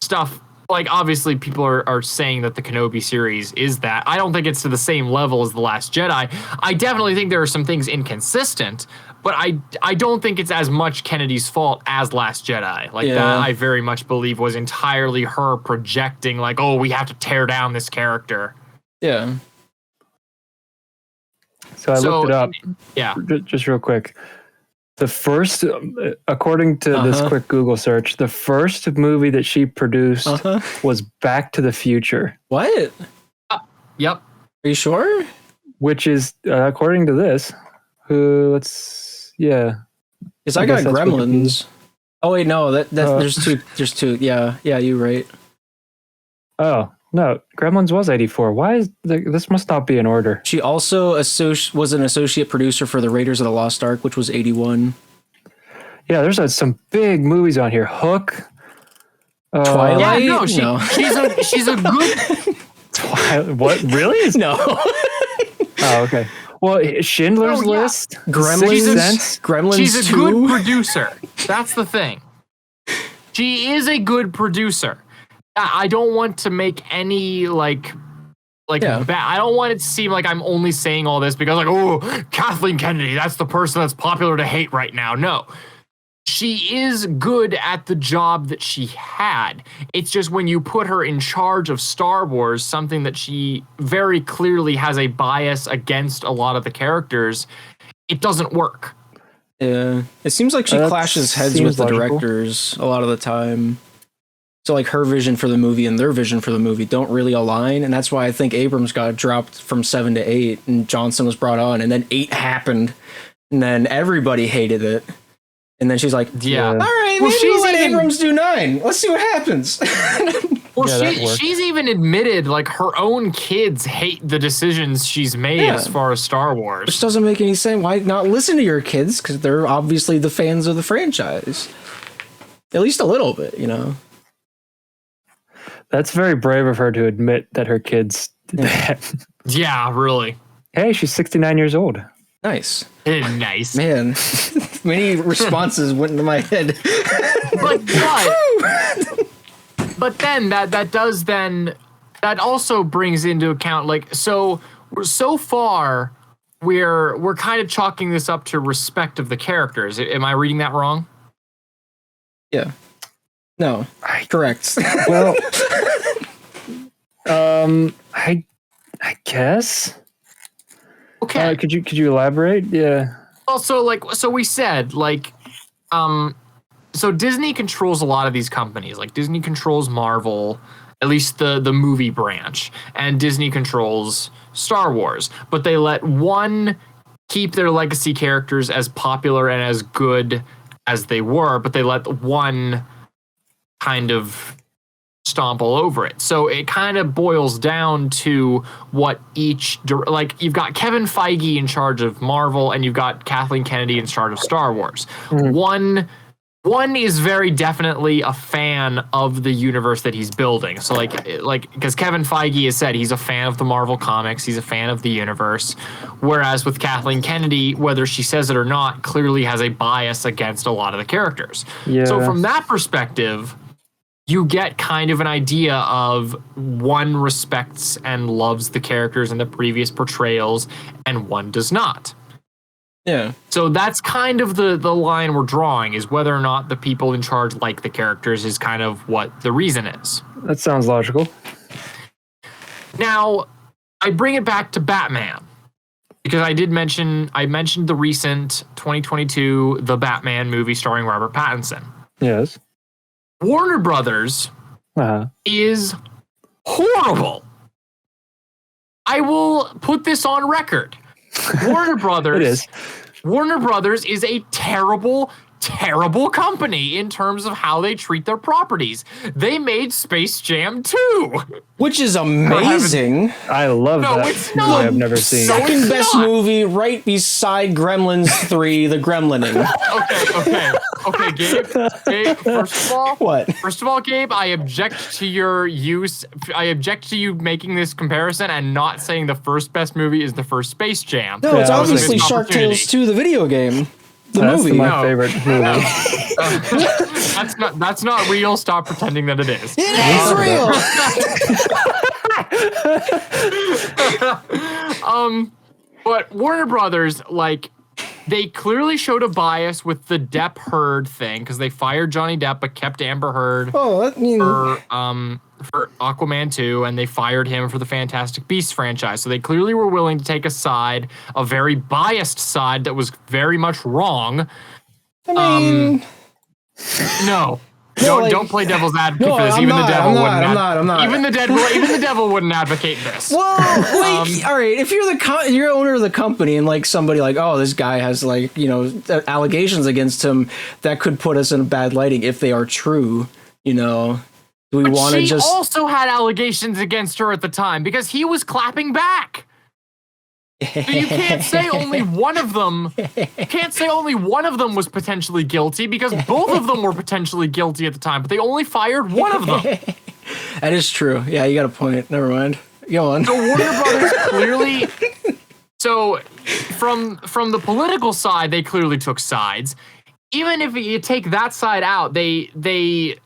Speaker 3: stuff like, obviously people are saying that the Kenobi series is that. I don't think it's to the same level as The Last Jedi. I definitely think there are some things inconsistent, but I don't think it's as much Kennedy's fault as Last Jedi. Like, that I very much believe was entirely her projecting like, oh, we have to tear down this character.
Speaker 5: Yeah.
Speaker 2: So I looked it up.
Speaker 3: Yeah.
Speaker 2: Just real quick. The first, according to this quick Google search, the first movie that she produced was Back to the Future.
Speaker 5: What?
Speaker 3: Yep.
Speaker 5: Are you sure?
Speaker 2: Which is, according to this, because
Speaker 5: I got
Speaker 2: guess that's
Speaker 5: Gremlins. Oh wait, no, there's two. Yeah, you're right.
Speaker 2: Oh, no, Gremlins was 84. Why is this must not be in order.
Speaker 5: She also was an associate producer for the Raiders of the Lost Ark, which was 81.
Speaker 2: Yeah, there's some big movies on here. Hook.
Speaker 5: Twilight?
Speaker 3: Yeah, no, she's a good
Speaker 2: What? Really?
Speaker 5: No.
Speaker 2: Oh, okay. Well, Schindler's
Speaker 3: Oh, yeah.
Speaker 2: List,
Speaker 5: Gremlins. Gremlins
Speaker 3: She's a
Speaker 5: 2.
Speaker 3: good producer. That's the thing. She is a good producer. I don't want to make any
Speaker 5: Yeah.
Speaker 3: I don't want it to seem like I'm only saying all this because oh, Kathleen Kennedy, that's the person that's popular to hate right now. No. She is good at the job that she had. It's just when you put her in charge of Star Wars, something that she very clearly has a bias against a lot of the characters, it doesn't work.
Speaker 5: Yeah. It seems like she
Speaker 2: That
Speaker 5: clashes heads with
Speaker 2: seems
Speaker 5: the
Speaker 2: logical.
Speaker 5: directors a lot of the time. So like her vision for the movie and their vision for the movie don't really align, and that's why I think Abrams got dropped from 7 to 8 and Johnson was brought on, and then 8 happened and then everybody hated it. And then she's like,
Speaker 3: Yeah.
Speaker 5: all right,
Speaker 3: Well,
Speaker 5: maybe
Speaker 3: she's
Speaker 5: we'll let
Speaker 3: even-
Speaker 5: Abrams do 9. Let's see what happens.
Speaker 3: Well,
Speaker 2: Yeah, that worked.
Speaker 3: she's even admitted like her own kids hate the decisions she's made
Speaker 5: Yeah.
Speaker 3: as far as Star
Speaker 5: Which
Speaker 3: Wars.
Speaker 5: doesn't make any sense. Why not listen to your kids? Because they're obviously the fans of the franchise. At least a little bit, you know?
Speaker 2: That's very brave of her to admit that her kids did that.
Speaker 3: Yeah, really.
Speaker 2: Hey, she's 69 years old.
Speaker 5: Nice.
Speaker 3: Nice.
Speaker 5: Man, many responses went into my head.
Speaker 3: But then that also brings into account like so far we're kind of chalking this up to respect of the characters. Am I reading that wrong?
Speaker 5: Yeah. No. Correct.
Speaker 2: Well, I guess.
Speaker 3: Okay.
Speaker 2: Could you elaborate? Yeah.
Speaker 3: Also, so we said, so Disney controls a lot of these companies. Like, Disney controls Marvel, at least the movie branch, and Disney controls Star Wars. But they let one keep their legacy characters as popular and as good as they were, but they let one kind of stomp all over it. So it kind of boils down to what each, like, you've got Kevin Feige in charge of Marvel and you've got Kathleen Kennedy in charge of Star Wars. One is very definitely a fan of the universe that he's building. So like because Kevin Feige has said he's a fan of the Marvel comics, he's a fan of the universe. Whereas with Kathleen Kennedy, whether she says it or not, clearly has a bias against a lot of the characters.
Speaker 2: Yeah.
Speaker 3: So from that perspective, you get kind of an idea of one respects and loves the characters in the previous portrayals and one does not.
Speaker 5: Yeah.
Speaker 3: So that's kind of the line we're drawing, is whether or not the people in charge like the characters is kind of what the reason is.
Speaker 2: That sounds logical.
Speaker 3: Now, I bring it back to Batman because I mentioned the recent 2022 The Batman movie starring Robert Pattinson.
Speaker 2: Yes.
Speaker 3: Warner Brothers is horrible. I will put this on record. Warner Brothers.
Speaker 2: It is.
Speaker 3: Warner Brothers is a terrible, terrible company in terms of how they treat their properties. They made Space Jam 2.
Speaker 5: Which is amazing.
Speaker 2: I love
Speaker 3: No,
Speaker 2: that
Speaker 3: it's
Speaker 2: movie
Speaker 3: not.
Speaker 2: I've never seen.
Speaker 3: So-
Speaker 5: Second
Speaker 3: it's
Speaker 5: best
Speaker 3: not.
Speaker 5: movie right beside Gremlins 3, The Gremlining.
Speaker 3: Okay, Gabe,
Speaker 5: What?
Speaker 3: First of all, Gabe, I object to your use. I object to you making this comparison and not saying the first best movie is the first Space Jam.
Speaker 5: No, it's
Speaker 2: Yeah,
Speaker 5: obviously
Speaker 3: missed
Speaker 5: Shark
Speaker 3: opportunity.
Speaker 5: Tales 2, the video game. The
Speaker 2: That's
Speaker 5: movie.
Speaker 2: my
Speaker 3: No.
Speaker 2: favorite movie.
Speaker 3: That's not real. Stop pretending that it is.
Speaker 5: It is real.
Speaker 3: But Warner Brothers, like, they clearly showed a bias with the Depp Heard thing because they fired Johnny Depp but kept Amber Heard
Speaker 5: Oh, that means
Speaker 3: for Aquaman 2, and they fired him for the Fantastic Beasts franchise. So they clearly were willing to take a side, a very biased side that was very much wrong.
Speaker 5: I mean,
Speaker 3: No.
Speaker 5: No, like-
Speaker 3: Don't play devil's advocate
Speaker 5: No,
Speaker 3: for this.
Speaker 5: I'm
Speaker 3: Even
Speaker 5: not,
Speaker 3: the devil
Speaker 5: I'm not,
Speaker 3: wouldn't.
Speaker 5: I'm not.
Speaker 3: Even the devil wouldn't advocate this.
Speaker 5: well, like, all right, if you're you're owner of the company and like somebody like, oh, this guy has like, you know, allegations against him that could put us in a bad lighting if they are true, you know. Do we
Speaker 3: But
Speaker 5: want to
Speaker 3: she
Speaker 5: just
Speaker 3: also had allegations against her at the time because he was clapping back. So you can't say only one of them. You can't say only one of them was potentially guilty because both of them were potentially guilty at the time, but they only fired one of them.
Speaker 5: That is true. Yeah, you got a point. Never mind. Go on.
Speaker 3: So Warner Brothers clearly. So from the political side, they clearly took sides. Even if you take that side out, they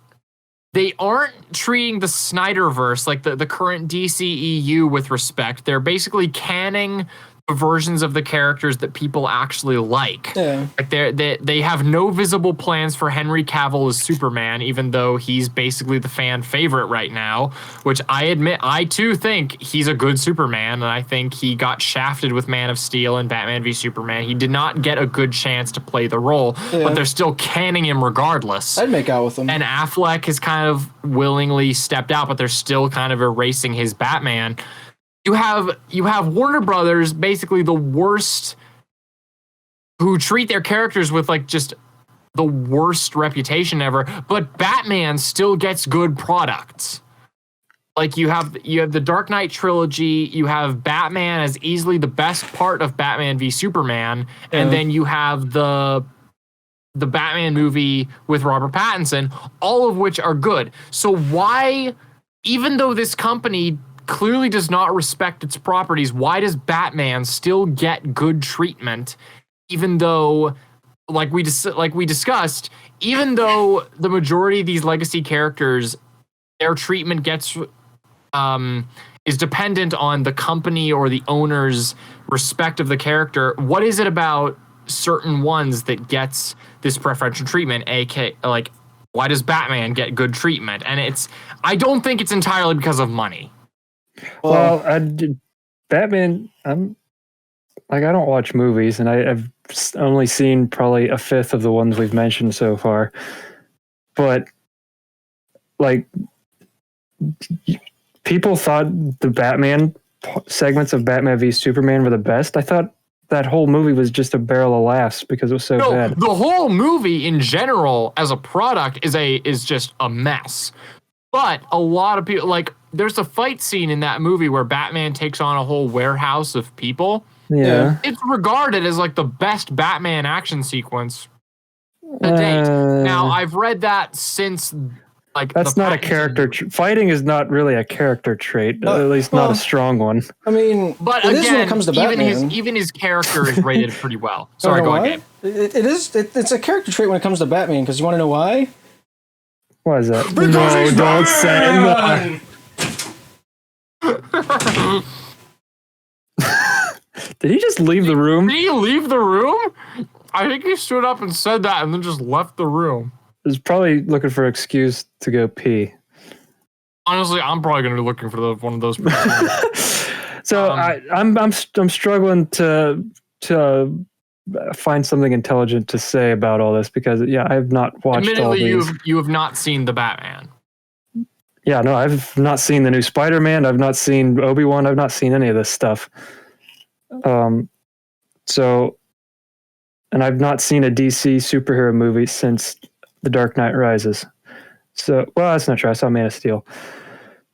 Speaker 3: aren't treating the Snyderverse, like the current DCEU, with respect. They're basically canning the versions of the characters that people actually like.
Speaker 5: Yeah.
Speaker 3: Like they have no visible plans for Henry Cavill as Superman, even though he's basically the fan favorite right now, which I admit, I too think he's a good Superman, and I think he got shafted with Man of Steel and Batman v Superman. He did not get a good chance to play the role, but they're still canning him regardless.
Speaker 5: I'd make out with him.
Speaker 3: And Affleck has kind of willingly stepped out, but they're still kind of erasing his Batman. You have Warner Brothers, basically the worst, who treat their characters with like just the worst reputation ever, but Batman still gets good products. Like you have the Dark Knight trilogy, you have Batman as easily the best part of Batman v Superman, and then you have the Batman movie with Robert Pattinson, all of which are good. So why, even though this company clearly does not respect its properties, why does Batman still get good treatment, even though, like we discussed, even though the majority of these legacy characters, their treatment gets is dependent on the company or the owner's respect of the character? What is it about certain ones that gets this preferential treatment? Like, why does Batman get good treatment? And I don't think it's entirely because of money.
Speaker 2: Well, Batman, I don't watch movies, and I've only seen probably a fifth of the ones we've mentioned so far. But like, people thought the Batman segments of Batman v Superman were the best. I thought that whole movie was just a barrel of laughs because it was so bad.
Speaker 3: The whole movie in general as a product is just a mess. But a lot of people, like, there's a fight scene in that movie where Batman takes on a whole warehouse of people.
Speaker 2: Yeah.
Speaker 3: It's regarded as like the best Batman action sequence to date. Now, I've read that since, like,
Speaker 2: that's not a character. Fighting is not really a character trait, at least not a strong one.
Speaker 5: I mean,
Speaker 3: but
Speaker 5: it
Speaker 3: again,
Speaker 5: is when it comes to Batman.
Speaker 3: even his character is rated pretty well. Sorry, go ahead, Gabe.
Speaker 5: It's a character trait when it comes to Batman, because you want to know why?
Speaker 2: Why is that?
Speaker 3: Because he's
Speaker 2: don't say
Speaker 3: Batman!
Speaker 2: Did he just leave the room?
Speaker 3: Did he leave the room? I think he stood up and said that and then just left the room.
Speaker 2: He's probably looking for an excuse to go pee.
Speaker 3: Honestly, I'm probably going to be looking for one of those.
Speaker 2: So I'm struggling to find something intelligent to say about all this because I have not watched all these.
Speaker 3: Admittedly, you have not seen the Batman.
Speaker 2: Yeah, no, I've not seen the new Spider-Man. I've not seen Obi-Wan. I've not seen any of this stuff. And I've not seen a DC superhero movie since The Dark Knight Rises. So, well, that's not true. I saw Man of Steel.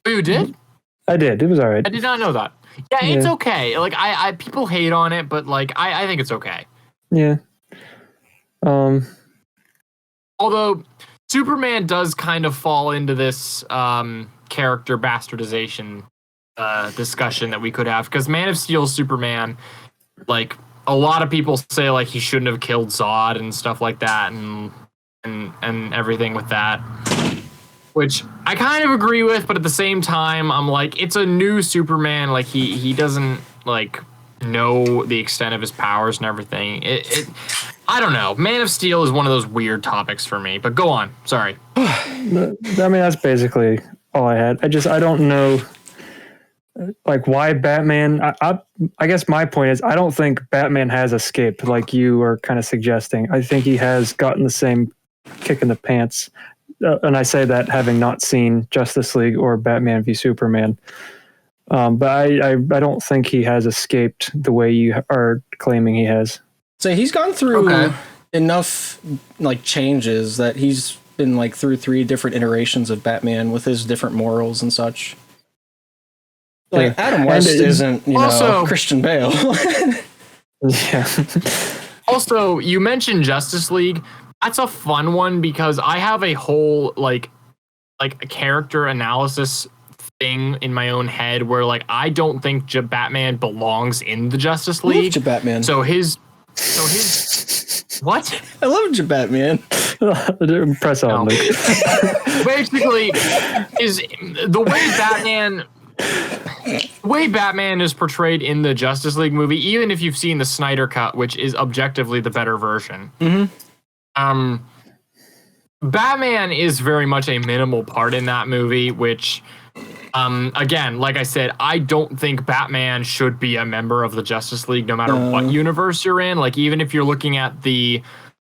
Speaker 3: Oh, you did?
Speaker 2: I did. It was all right.
Speaker 3: I did not know that. Yeah, it's okay. Like, I people hate on it, but like, I think it's okay.
Speaker 2: Yeah.
Speaker 3: Although Superman does kind of fall into this character bastardization discussion that we could have, because Man of Steel Superman, like, a lot of people say like he shouldn't have killed Zod and stuff like that, and everything with that, which I kind of agree with, but at the same time I'm like, it's a new Superman, like he doesn't like know the extent of his powers and everything. I don't know. Man of Steel is one of those weird topics for me, but go on. Sorry.
Speaker 2: I mean, that's basically all I had. I don't know, like, why Batman. I guess my point is, I don't think Batman has escaped like you are kind of suggesting. I think he has gotten the same kick in the pants. And I say that having not seen Justice League or Batman v Superman. But I don't think he has escaped the way you are claiming he has.
Speaker 5: So he's gone through enough like changes that he's been like through 3 different iterations of Batman with his different morals and such. Like, Adam West isn't, also Christian Bale.
Speaker 2: Yeah.
Speaker 3: Also, you mentioned Justice League. That's a fun one because I have a whole like a character analysis thing in my own head where like I don't think Batman belongs in the Justice League.
Speaker 5: I love Batman.
Speaker 3: So his what?
Speaker 5: I love Batman.
Speaker 2: Press on, Luke.
Speaker 3: Basically, is the way Batman is portrayed in the Justice League movie, even if you've seen the Snyder Cut, which is objectively the better version. Batman is very much a minimal part in that movie, which, again, like I said, I don't think Batman should be a member of the Justice League, no matter what universe you're in. Like, even if you're looking at the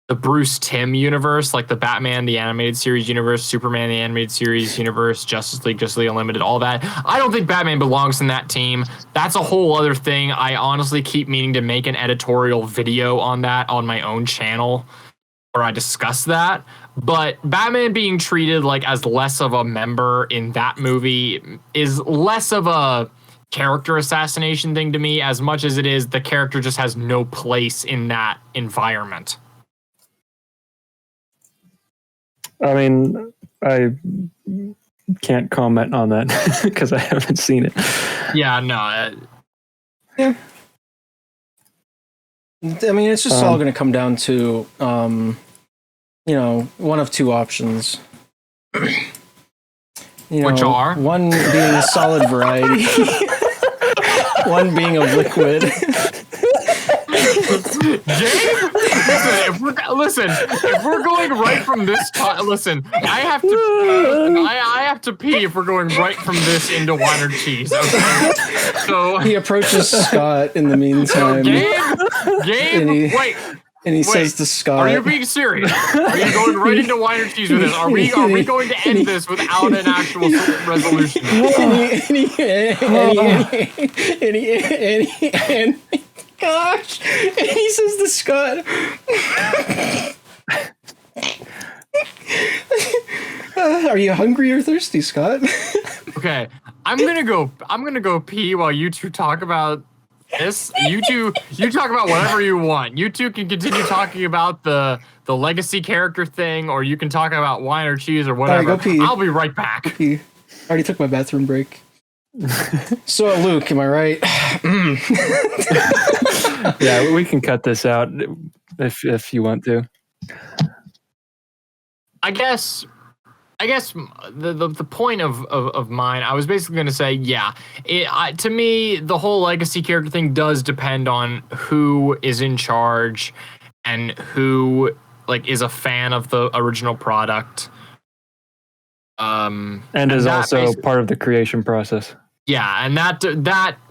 Speaker 3: Bruce Timm universe, like the Batman, the animated series universe, Superman, the animated series universe, Justice League Unlimited, all that. I don't think Batman belongs in that team. That's a whole other thing. I honestly keep meaning to make an editorial video on that on my own channel where I discuss that. But Batman being treated like as less of a member in that movie is less of a character assassination thing to me, as much as it is the character just has no place in that environment.
Speaker 2: I mean, I can't comment on that because I haven't seen it.
Speaker 3: Yeah, no.
Speaker 5: Yeah. I mean, it's just all going to come down to, one of two options.
Speaker 3: Which are?
Speaker 5: One being a solid variety, one being a liquid.
Speaker 3: James, if we're going right from this, I have to pee if we're going right from this into wine or cheese. Okay, so
Speaker 5: he approaches Scott in the meantime.
Speaker 3: Gabe, wait.
Speaker 5: And he says to Scott,
Speaker 3: "Are you being serious? Are you going right into wine or cheese with this? Are we going to end this without an actual resolution?"
Speaker 5: Gosh, and he says to Scott, "Are you hungry or thirsty, Scott?"
Speaker 3: Okay, I'm gonna go pee while you two talk about this. You talk about whatever you want. You two can continue talking about the legacy character thing, or you can talk about wine or cheese or whatever.
Speaker 5: All right, go pee.
Speaker 3: I'll be right back.
Speaker 5: Go pee. I already took my bathroom break. So, Luke, am I right?
Speaker 2: Yeah, we can cut this out if you want to.
Speaker 3: I guess the point of mine, I was basically going to say, yeah, to me, the whole legacy character thing does depend on who is in charge and who is a fan of the original product.
Speaker 2: And is also part of the creation process.
Speaker 3: Yeah, and that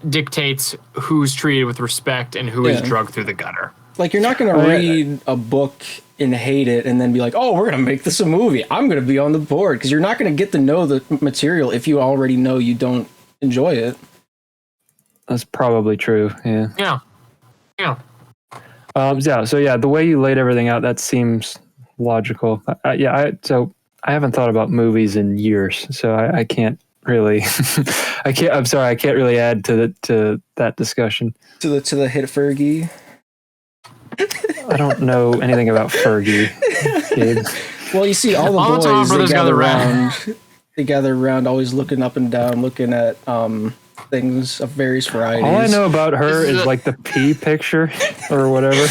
Speaker 3: dictates who's treated with respect and who is drugged through the gutter.
Speaker 5: Like, you're not going to read a book and hate it and then be like, oh, we're going to make this a movie. I'm going to be on the board. Because you're not going to get to know the material if you already know you don't enjoy it.
Speaker 2: That's probably true, yeah.
Speaker 3: Yeah.
Speaker 2: So the way you laid everything out, that seems logical. So I haven't thought about movies in years, so I can't really I can't really add to that discussion. To the hit Fergie. I don't know anything about Fergie, Gabe.
Speaker 5: Well, you see, all the boys they gather around, always looking up and down, looking at things of various varieties.
Speaker 2: All I know about her is like the pee picture or whatever.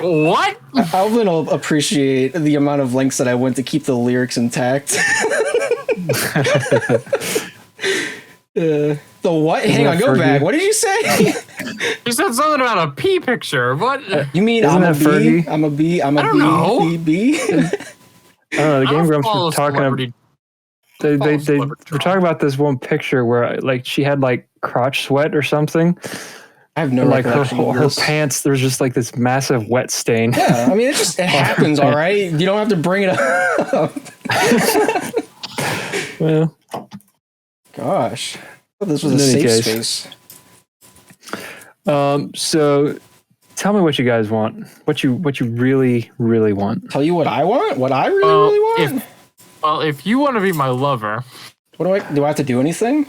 Speaker 3: What?
Speaker 5: Alvin will appreciate the amount of lengths that I went to keep the lyrics intact. The what? Hang on, go back. What did you say?
Speaker 3: You said something about a pee picture. What?
Speaker 5: You mean I'm a bee? I'm a bee. I'm a bee.
Speaker 2: I don't know. The Game Grumps were talking about. They were talking about this one picture where she had crotch sweat or something.
Speaker 5: I have no recollection of
Speaker 2: her pants. There's just this massive wet stain.
Speaker 5: Yeah, I mean it happens. All right, you don't have to bring it up.
Speaker 2: Well,
Speaker 5: gosh, this was a safe space.
Speaker 2: So tell me what you guys want. What you really, really want.
Speaker 5: Tell you what I want? What I really want?
Speaker 3: If you want to be my lover,
Speaker 5: what do I have to do anything?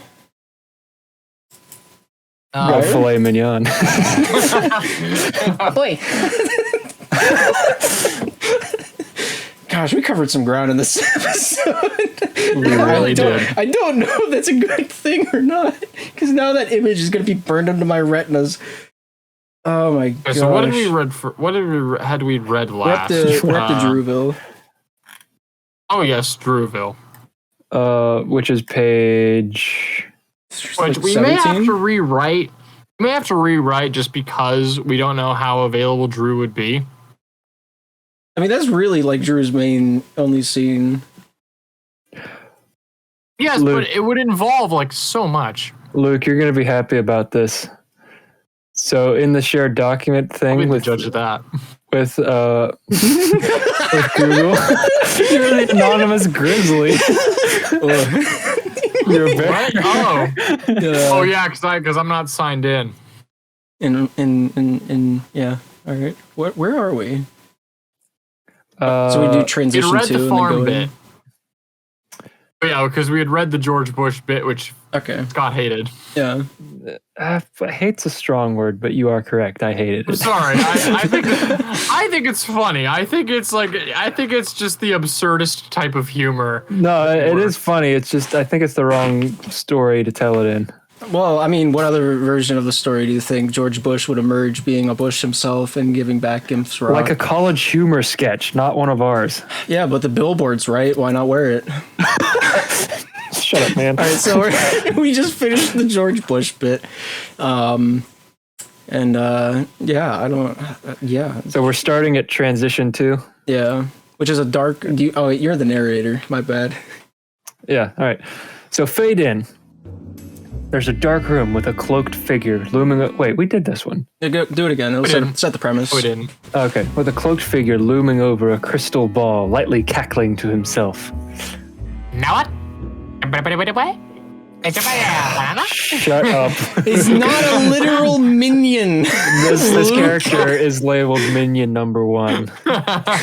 Speaker 2: Filet mignon.
Speaker 5: Boy. Gosh, we covered some ground in this episode.
Speaker 3: really did.
Speaker 5: I don't know if that's a good thing or not, because now that image is going to be burned into my retinas. Oh my god!
Speaker 3: Okay, so what did we read for? Had we read last?
Speaker 5: We're up to Drewville.
Speaker 3: Oh yes, Drewville.
Speaker 2: Which is page.
Speaker 3: Which we may have to rewrite. We may have to rewrite just because we don't know how available Drew would be.
Speaker 5: I mean, that's really like Drew's main only scene.
Speaker 3: Yes,
Speaker 2: Luke,
Speaker 3: but it would involve like so much.
Speaker 2: Luke, you're gonna be happy about this. So in the shared document thing with
Speaker 3: judge of that.
Speaker 2: with Google, you're the anonymous grizzly. You're very
Speaker 3: oh yeah, because I'm not signed in.
Speaker 5: In yeah. All right. Where are we? So we do transition
Speaker 3: read
Speaker 5: to
Speaker 3: the farm
Speaker 5: and then go
Speaker 3: bit.
Speaker 5: in.
Speaker 3: But yeah, because we had read the George Bush bit, which Scott hated.
Speaker 5: Yeah.
Speaker 2: Hate's a strong word, but you are correct. I hated it.
Speaker 3: Sorry, I think it's funny. I think it's just the absurdist type of humor.
Speaker 2: No, it is funny. It's just I think it's the wrong story to tell it in.
Speaker 5: Well, I mean, what other version of the story do you think George Bush would emerge being a Bush himself and giving back Gimp's rock?
Speaker 2: Like a college humor sketch, not one of ours.
Speaker 5: Yeah, but the billboard's right. Why not wear it?
Speaker 2: Shut up, man.
Speaker 5: All right, so we just finished the George Bush bit. Yeah, I don't... yeah.
Speaker 2: So we're starting at transition 2?
Speaker 5: Yeah, which is a dark... you're the narrator. My bad.
Speaker 2: Yeah, all right. So fade in. There's a dark room with a cloaked figure looming... Wait, we did this one.
Speaker 5: Yeah, do it again. It'll set the premise.
Speaker 3: We didn't.
Speaker 2: Okay, with a cloaked figure looming over a crystal ball, lightly cackling to himself.
Speaker 3: Now what?
Speaker 2: Shut up.
Speaker 5: It's not a literal minion.
Speaker 2: This character is labeled Minion number 1,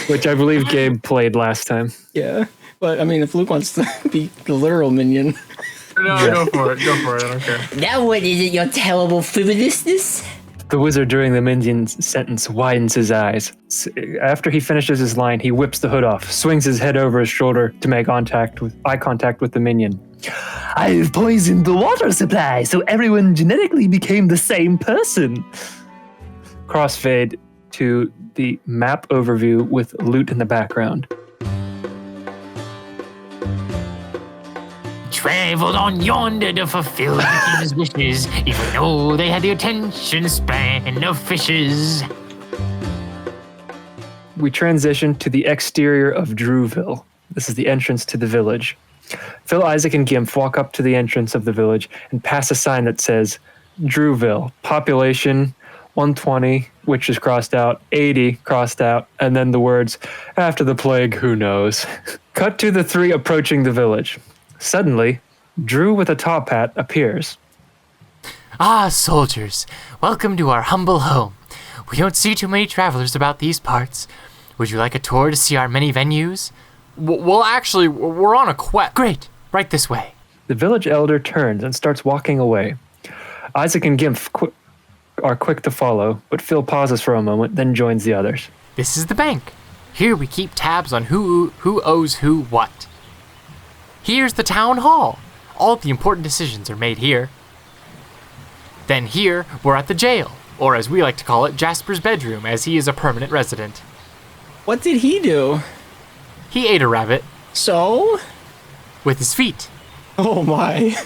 Speaker 2: which I believe Gabe played last time.
Speaker 5: Yeah, but I mean, if Luke wants to be the literal minion...
Speaker 3: No, go for it. I don't care.
Speaker 6: Now what is it, your terrible frivolousness?
Speaker 2: The wizard during the minion's sentence widens his eyes. After he finishes his line, he whips the hood off, swings his head over his shoulder to make eye contact with the minion.
Speaker 7: I've poisoned the water supply, so everyone genetically became the same person.
Speaker 2: Crossfade to the map overview with loot in the background.
Speaker 6: Traveled on yonder to fulfill the king's wishes, even though they had the attention span of fishes.
Speaker 2: We transition to the exterior of Drewville. This is the entrance to the village. Phil, Isaac, and Gimp walk up to the entrance of the village and pass a sign that says, Drewville, population 120, which is crossed out, 80 crossed out, and then the words, after the plague, who knows. Cut to the 3 approaching the village. Suddenly, Drew with a top hat appears.
Speaker 6: Ah, soldiers, welcome to our humble home. We don't see too many travelers about these parts. Would you like a tour to see our many venues?
Speaker 3: Well, actually, we're on a quest.
Speaker 6: Great, right this way.
Speaker 2: The village elder turns and starts walking away. Isaac and Gimp are quick to follow, but Phil pauses for a moment, then joins the others.
Speaker 6: This is the bank. Here we keep tabs on who owes who what. Here's the town hall. All the important decisions are made here. Then here, we're at the jail, or as we like to call it, Jasper's bedroom, as he is a permanent resident.
Speaker 5: What did he do?
Speaker 6: He ate a rabbit.
Speaker 5: So?
Speaker 6: With his feet.
Speaker 5: Oh my.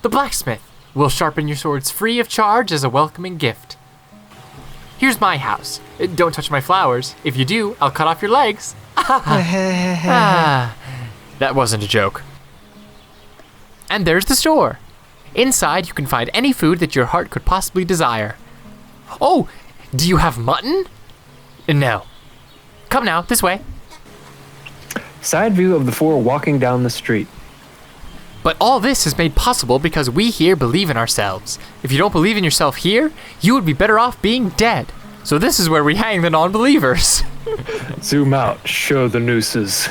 Speaker 6: The blacksmith will sharpen your swords free of charge as a welcoming gift. Here's my house. Don't touch my flowers. If you do, I'll cut off your legs. That wasn't a joke. And there's the store. Inside, you can find any food that your heart could possibly desire. Oh, do you have mutton? No. Come now, this way.
Speaker 2: Side view of the 4 walking down the street.
Speaker 6: But all this is made possible because we here believe in ourselves. If you don't believe in yourself here, you would be better off being dead. So this is where we hang the non-believers.
Speaker 2: Zoom out, show the nooses.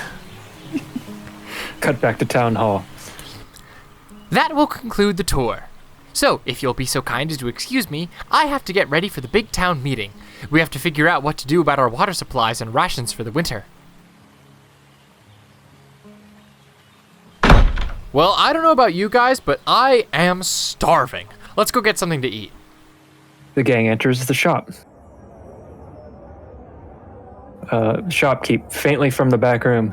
Speaker 2: Cut back to town hall.
Speaker 6: That will conclude the tour. So, if you'll be so kind as to excuse me, I have to get ready for the big town meeting. We have to figure out what to do about our water supplies and rations for the winter. Well, I don't know about you guys, but I am starving. Let's go get something to eat.
Speaker 2: The gang enters the shop. Shopkeep, faintly from the back room.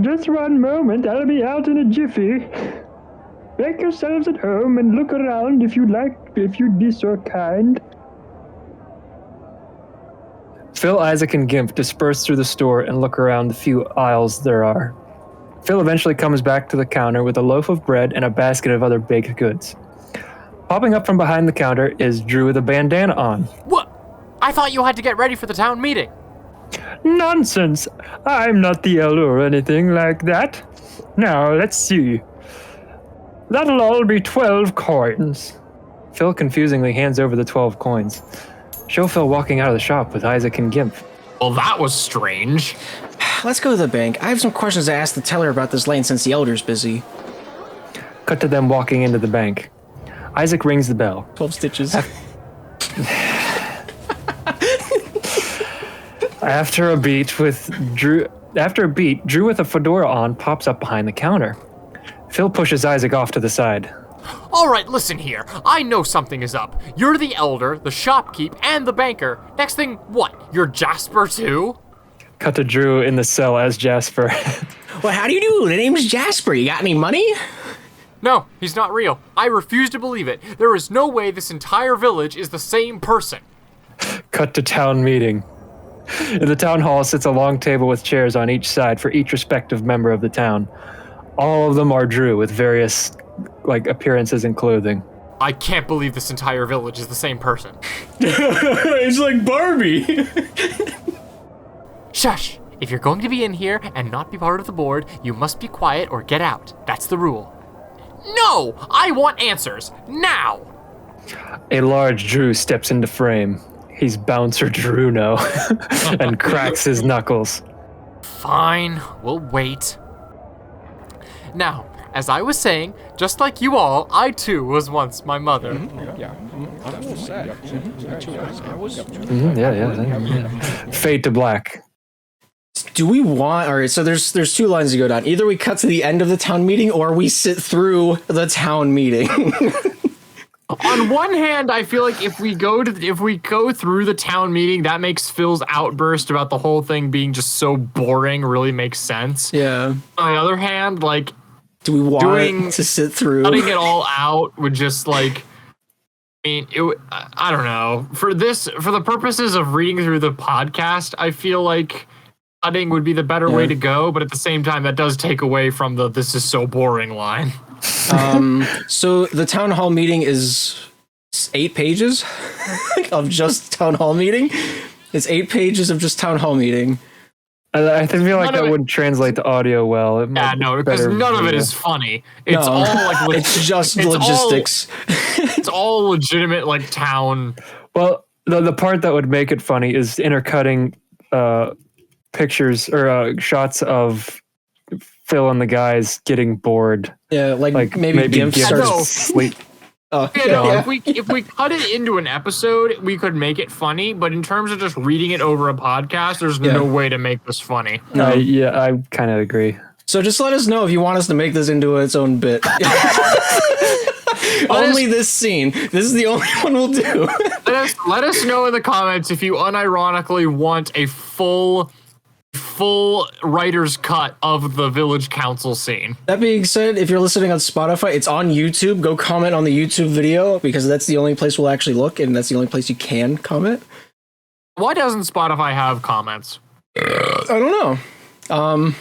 Speaker 2: Just one moment, I'll be out in a jiffy. Make yourselves at home and look around if you'd be so kind. Phil, Isaac, and Gimp disperse through the store and look around the few aisles there are. Phil eventually comes back to the counter with a loaf of bread and a basket of other baked goods. Popping up from behind the counter is Drew with a bandana on.
Speaker 6: What? I thought you had to get ready for the town meeting.
Speaker 2: Nonsense! I'm not the elder or anything like that. Now, let's see. That'll all be 12 coins. Phil confusingly hands over the 12 coins. Show Phil walking out of the shop with Isaac and Gimp.
Speaker 3: Well, that was strange.
Speaker 5: Let's go to the bank. I have some questions to ask the teller about this lane since the elder's busy.
Speaker 2: Cut to them walking into the bank. Isaac rings the bell.
Speaker 5: 12 stitches.
Speaker 2: After a beat, Drew with a fedora on pops up behind the counter. Phil pushes Isaac off to the side.
Speaker 6: All right, listen here. I know something is up. You're the elder, the shopkeep, and the banker. Next thing, what? You're Jasper too?
Speaker 2: Cut to Drew in the cell as Jasper.
Speaker 5: Well, how do you do? The name's Jasper. You got any money?
Speaker 6: No, he's not real. I refuse to believe it. There is no way this entire village is the same person.
Speaker 2: Cut to town meeting. In the town hall sits a long table with chairs on each side for each respective member of the town. All of them are Drew with various appearances and clothing.
Speaker 6: I can't believe this entire village is the same person.
Speaker 5: It's like Barbie.
Speaker 6: Shush! If you're going to be in here and not be part of the board, you must be quiet or get out. That's the rule. No! I want answers! Now!
Speaker 2: A large Drew steps into frame. He's Bouncer Druno and cracks his knuckles.
Speaker 6: Fine, we'll wait. Now, as I was saying, just like you all, I too was once my mother. Fade to black.
Speaker 5: Do we want... All right, so there's two lines to go down. Either we cut to the end of the town meeting or we sit through the town meeting.
Speaker 3: On one hand, I feel like if we go through the town meeting, that makes Phil's outburst about the whole thing being just so boring really makes sense.
Speaker 5: Yeah.
Speaker 3: On the other hand,
Speaker 5: do we want to sit through?
Speaker 3: Cutting it all out would just I don't know. For the purposes of reading through the podcast, I feel like cutting would be the better way to go, but at the same time, that does take away from the "this is so boring" line.
Speaker 5: So the town hall meeting is 8 pages of just town hall meeting. It's 8 pages of just town hall meeting.
Speaker 2: I feel like that wouldn't translate to audio well.
Speaker 3: Because none of it is funny. It's all
Speaker 5: it's just logistics.
Speaker 3: It's all legitimate town.
Speaker 2: Well, the part that would make it funny is intercutting pictures or shots of Phil and the guys getting bored.
Speaker 5: Yeah, maybe Gimp starts
Speaker 2: sleep.
Speaker 3: If we cut it into an episode, we could make it funny. But in terms of just reading it over a podcast, there's no way to make this funny.
Speaker 2: No. I kind of agree.
Speaker 5: So just let us know if you want us to make this into its own bit. Only this scene. This is the only one we'll do.
Speaker 3: Let us know in the comments if you unironically want a full writer's cut of the village council scene.
Speaker 5: That being said, if you're listening on Spotify, it's on YouTube. Go comment on the YouTube video because that's the only place we'll actually look, and that's the only place you can comment.
Speaker 3: Why doesn't Spotify have comments?
Speaker 5: I don't know.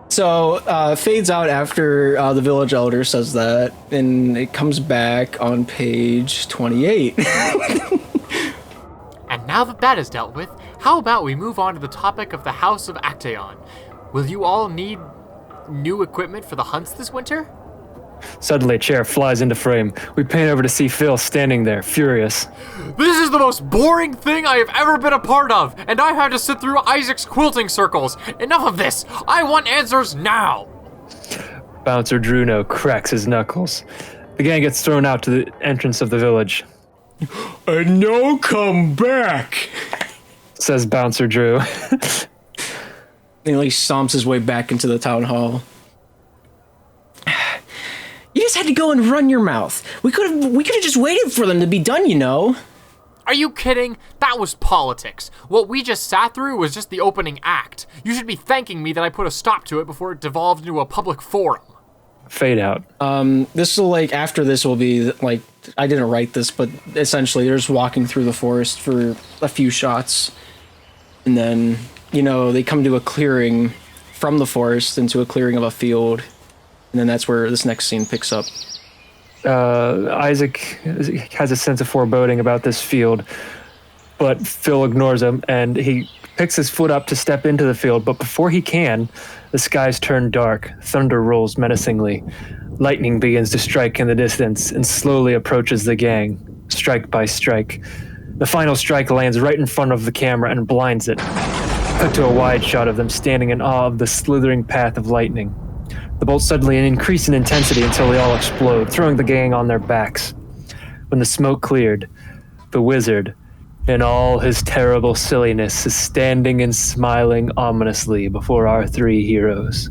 Speaker 5: So fades out after the village elder says that, and it comes back on page 28.
Speaker 6: And now that is dealt with, how about we move on to the topic of the House of Actaeon? Will you all need new equipment for the hunts this winter?
Speaker 2: Suddenly a chair flies into frame. We pan over to see Phil standing there, furious.
Speaker 6: This is the most boring thing I have ever been a part of, and I had to sit through Isaac's quilting circles. Enough of this! I want answers now!
Speaker 2: Bouncer Druno cracks his knuckles. The gang gets thrown out to the entrance of the village.
Speaker 5: And no come back,
Speaker 2: says Bouncer Drew.
Speaker 5: And he stomps his way back into the town hall. You just had to go and run your mouth. We could have just waited for them to be done, you know.
Speaker 6: Are you kidding? That was politics. What we just sat through was just the opening act. You should be thanking me that I put a stop to it before it devolved into a public forum.
Speaker 2: Fade out.
Speaker 5: This will, like, after this will be, like, I didn't write this, but essentially they're just walking through the forest for a few shots. And then, you know, they come to a clearing from the forest into a clearing of a field. And then that's where this next scene picks up.
Speaker 2: Isaac has a sense of foreboding about this field, but Phil ignores him, and he picks his foot up to step into the field, but before he can, the skies turn dark, thunder rolls menacingly, lightning begins to strike in the distance and slowly approaches the gang, strike by strike. The final strike lands right in front of the camera and blinds it. Cut to a wide shot of them standing in awe of the slithering path of lightning. The bolts suddenly increase in intensity until they all explode, throwing the gang on their backs. When the smoke cleared, the wizard, in all his terrible silliness, is standing and smiling ominously before our three heroes.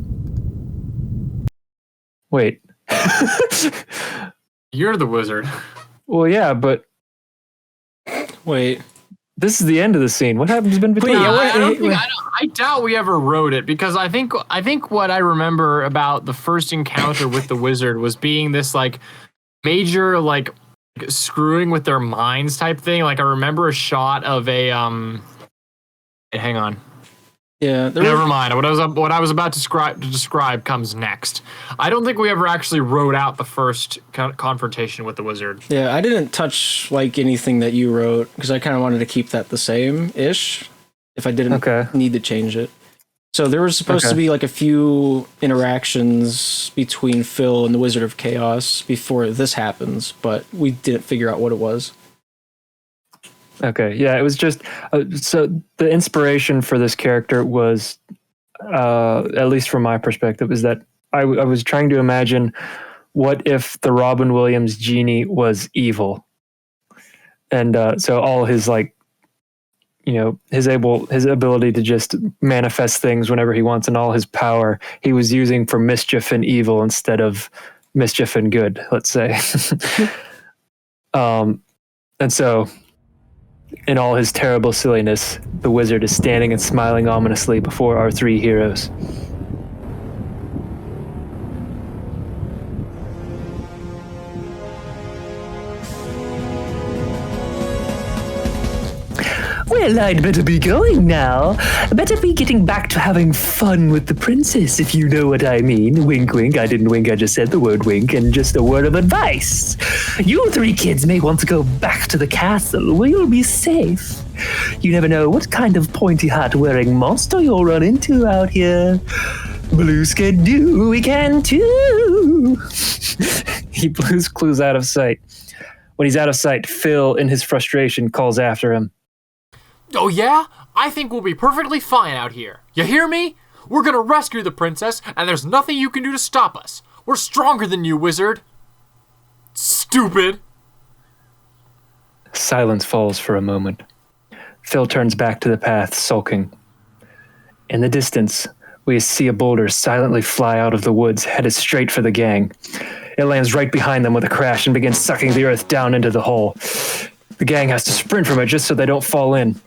Speaker 2: Wait.
Speaker 3: You're the wizard.
Speaker 2: Well, yeah, but
Speaker 5: Wait.
Speaker 2: this is the end of the scene. What happens in between?
Speaker 3: I doubt we ever wrote it because I think what I remember about the first encounter with the wizard was being this like major like screwing with their minds type thing. Like I remember a shot of a hang on.
Speaker 5: Yeah.
Speaker 3: Never mind. What I was about to describe comes next. I don't think we ever actually wrote out the first confrontation with the wizard.
Speaker 5: Yeah, I didn't touch like anything that you wrote because I kind of wanted to keep that the same-ish if I didn't need to change it. So there was supposed to be like a few interactions between Phil and the Wizard of Chaos before this happens, but we didn't figure out what it was.
Speaker 2: Okay, yeah, it was just so the inspiration for this character was, at least from my perspective, is that I was trying to imagine what if the Robin Williams genie was evil, and so all his like, you know, his ability to just manifest things whenever he wants and all his power he was using for mischief and evil instead of mischief and good, let's say. And so, in all his terrible silliness, the wizard is standing and smiling ominously before our three heroes.
Speaker 7: Well, I'd better be going now. Better be getting back to having fun with the princess, if you know what I mean. Wink, wink. I didn't wink, I just said the word wink, and just a word of advice. You three kids may want to go back to the castle where you'll be safe. You never know what kind of pointy hat wearing monster you'll run into out here. Blue Skidoo, we can too.
Speaker 2: He Blue's Clues out of sight. When he's out of sight, Phil, in his frustration, calls after him.
Speaker 6: Oh yeah? I think we'll be perfectly fine out here. You hear me? We're gonna rescue the princess, and there's nothing you can do to stop us. We're stronger than you, wizard. Stupid.
Speaker 2: Silence falls for a moment. Phil turns back to the path, sulking. In the distance, we see a boulder silently fly out of the woods, headed straight for the gang. It lands right behind them with a crash and begins sucking the earth down into the hole. The gang has to sprint from it just so they don't fall in.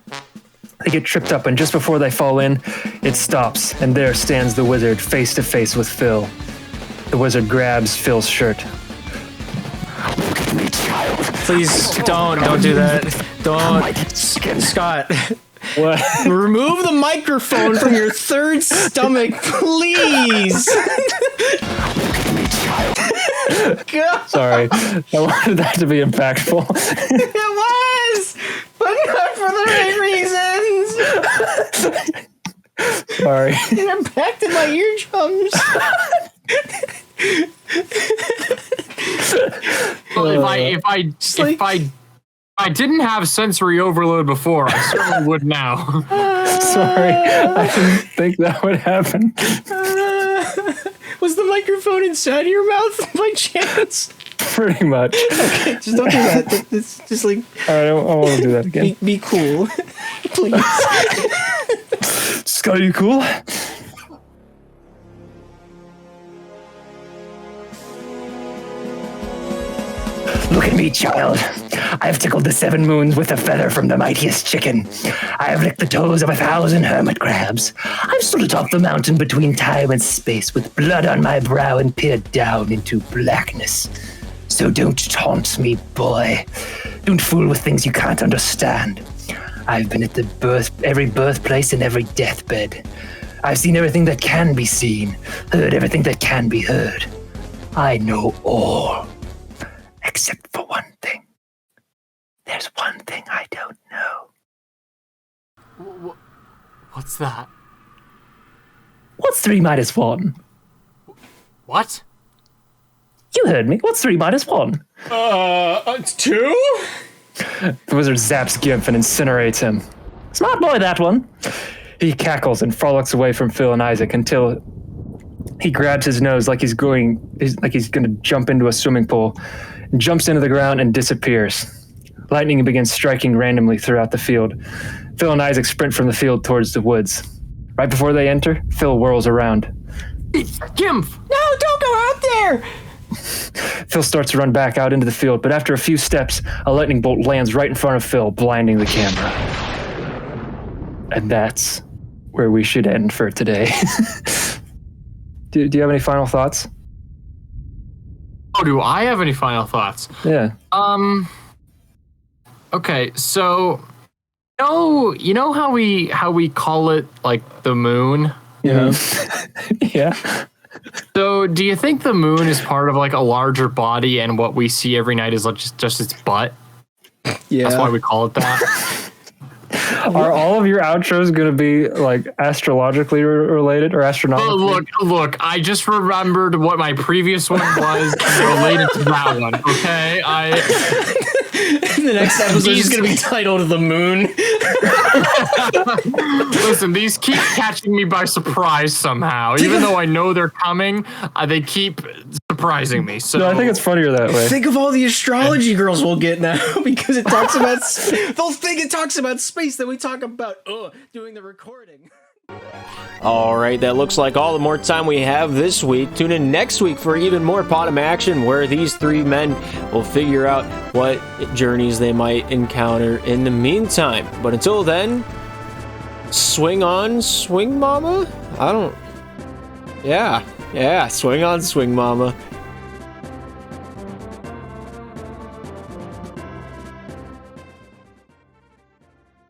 Speaker 2: They get tripped up, and just before they fall in, it stops, and there stands the wizard face to face with Phil. The wizard grabs Phil's shirt.
Speaker 5: Please don't do that. Don't, Scott.
Speaker 2: What?
Speaker 5: Remove the microphone from your third stomach, please. God.
Speaker 2: Sorry, I wanted that to be impactful.
Speaker 5: It was, but not for the right reasons.
Speaker 2: Sorry.
Speaker 5: It impacted my eardrums.
Speaker 3: Well, if I didn't have sensory overload before, I certainly would now.
Speaker 2: Sorry, I didn't think that would happen.
Speaker 5: Was the microphone inside of your mouth by chance?
Speaker 2: Pretty much.
Speaker 5: Okay, just don't do that. It's just like.
Speaker 2: All right, I won't do that again.
Speaker 5: Be cool, please.
Speaker 2: Scott, you cool?
Speaker 7: Look at me, child. I have tickled the 7 moons with a feather from the mightiest chicken. I have licked the toes of 1,000 hermit crabs. I've stood atop the mountain between time and space with blood on my brow and peered down into blackness. So don't taunt me, boy. Don't fool with things you can't understand. I've been at every birthplace and every deathbed. I've seen everything that can be seen, heard everything that can be heard. I know all, except for one thing. There's one thing I don't know.
Speaker 6: What's that?
Speaker 7: What's 3 minus 1?
Speaker 6: What?
Speaker 7: You heard me. What's 3 minus 1?
Speaker 5: It's 2?
Speaker 2: The wizard zaps Gimp and incinerates him.
Speaker 7: Smart boy, that one.
Speaker 2: He cackles and frolics away from Phil and Isaac until he grabs his nose like he's going to jump into a swimming pool, jumps into the ground and disappears. Lightning begins striking randomly throughout the field. Phil and Isaac sprint from the field towards the woods. Right before they enter, Phil whirls around.
Speaker 3: Gimp!
Speaker 5: No, don't go out there!
Speaker 2: Phil starts to run back out into the field, but after a few steps, a lightning bolt lands right in front of Phil, blinding the camera. And that's where we should end for today. Do you have any final thoughts?
Speaker 3: Oh, do I have any final thoughts?
Speaker 2: Yeah.
Speaker 3: Okay, so you know how we call it like the moon?
Speaker 2: Yeah. Yeah.
Speaker 3: So do you think the moon is part of like a larger body and what we see every night is like just its butt?
Speaker 5: Yeah.
Speaker 3: That's why we call it that.
Speaker 2: Are all of your outros going to be like astrologically related or astronomically?
Speaker 3: Oh, look, I just remembered what my previous one was related to that one, okay?
Speaker 5: The next episode is going to be titled The Moon.
Speaker 3: Listen, these keep catching me by surprise somehow. Even though I know they're coming, they keep surprising me. So
Speaker 2: No, I think it's funnier that way.
Speaker 5: Think of all the astrology girls we'll get now because it talks about they'll think it talks about space that we talk about doing the recording.
Speaker 1: All right, that looks like all the more time we have this week. Tune in next week for even more PoDUMB action where these 3 men will figure out what journeys they might encounter in the meantime. But until then, swing on, swing mama? Yeah, swing on, swing mama.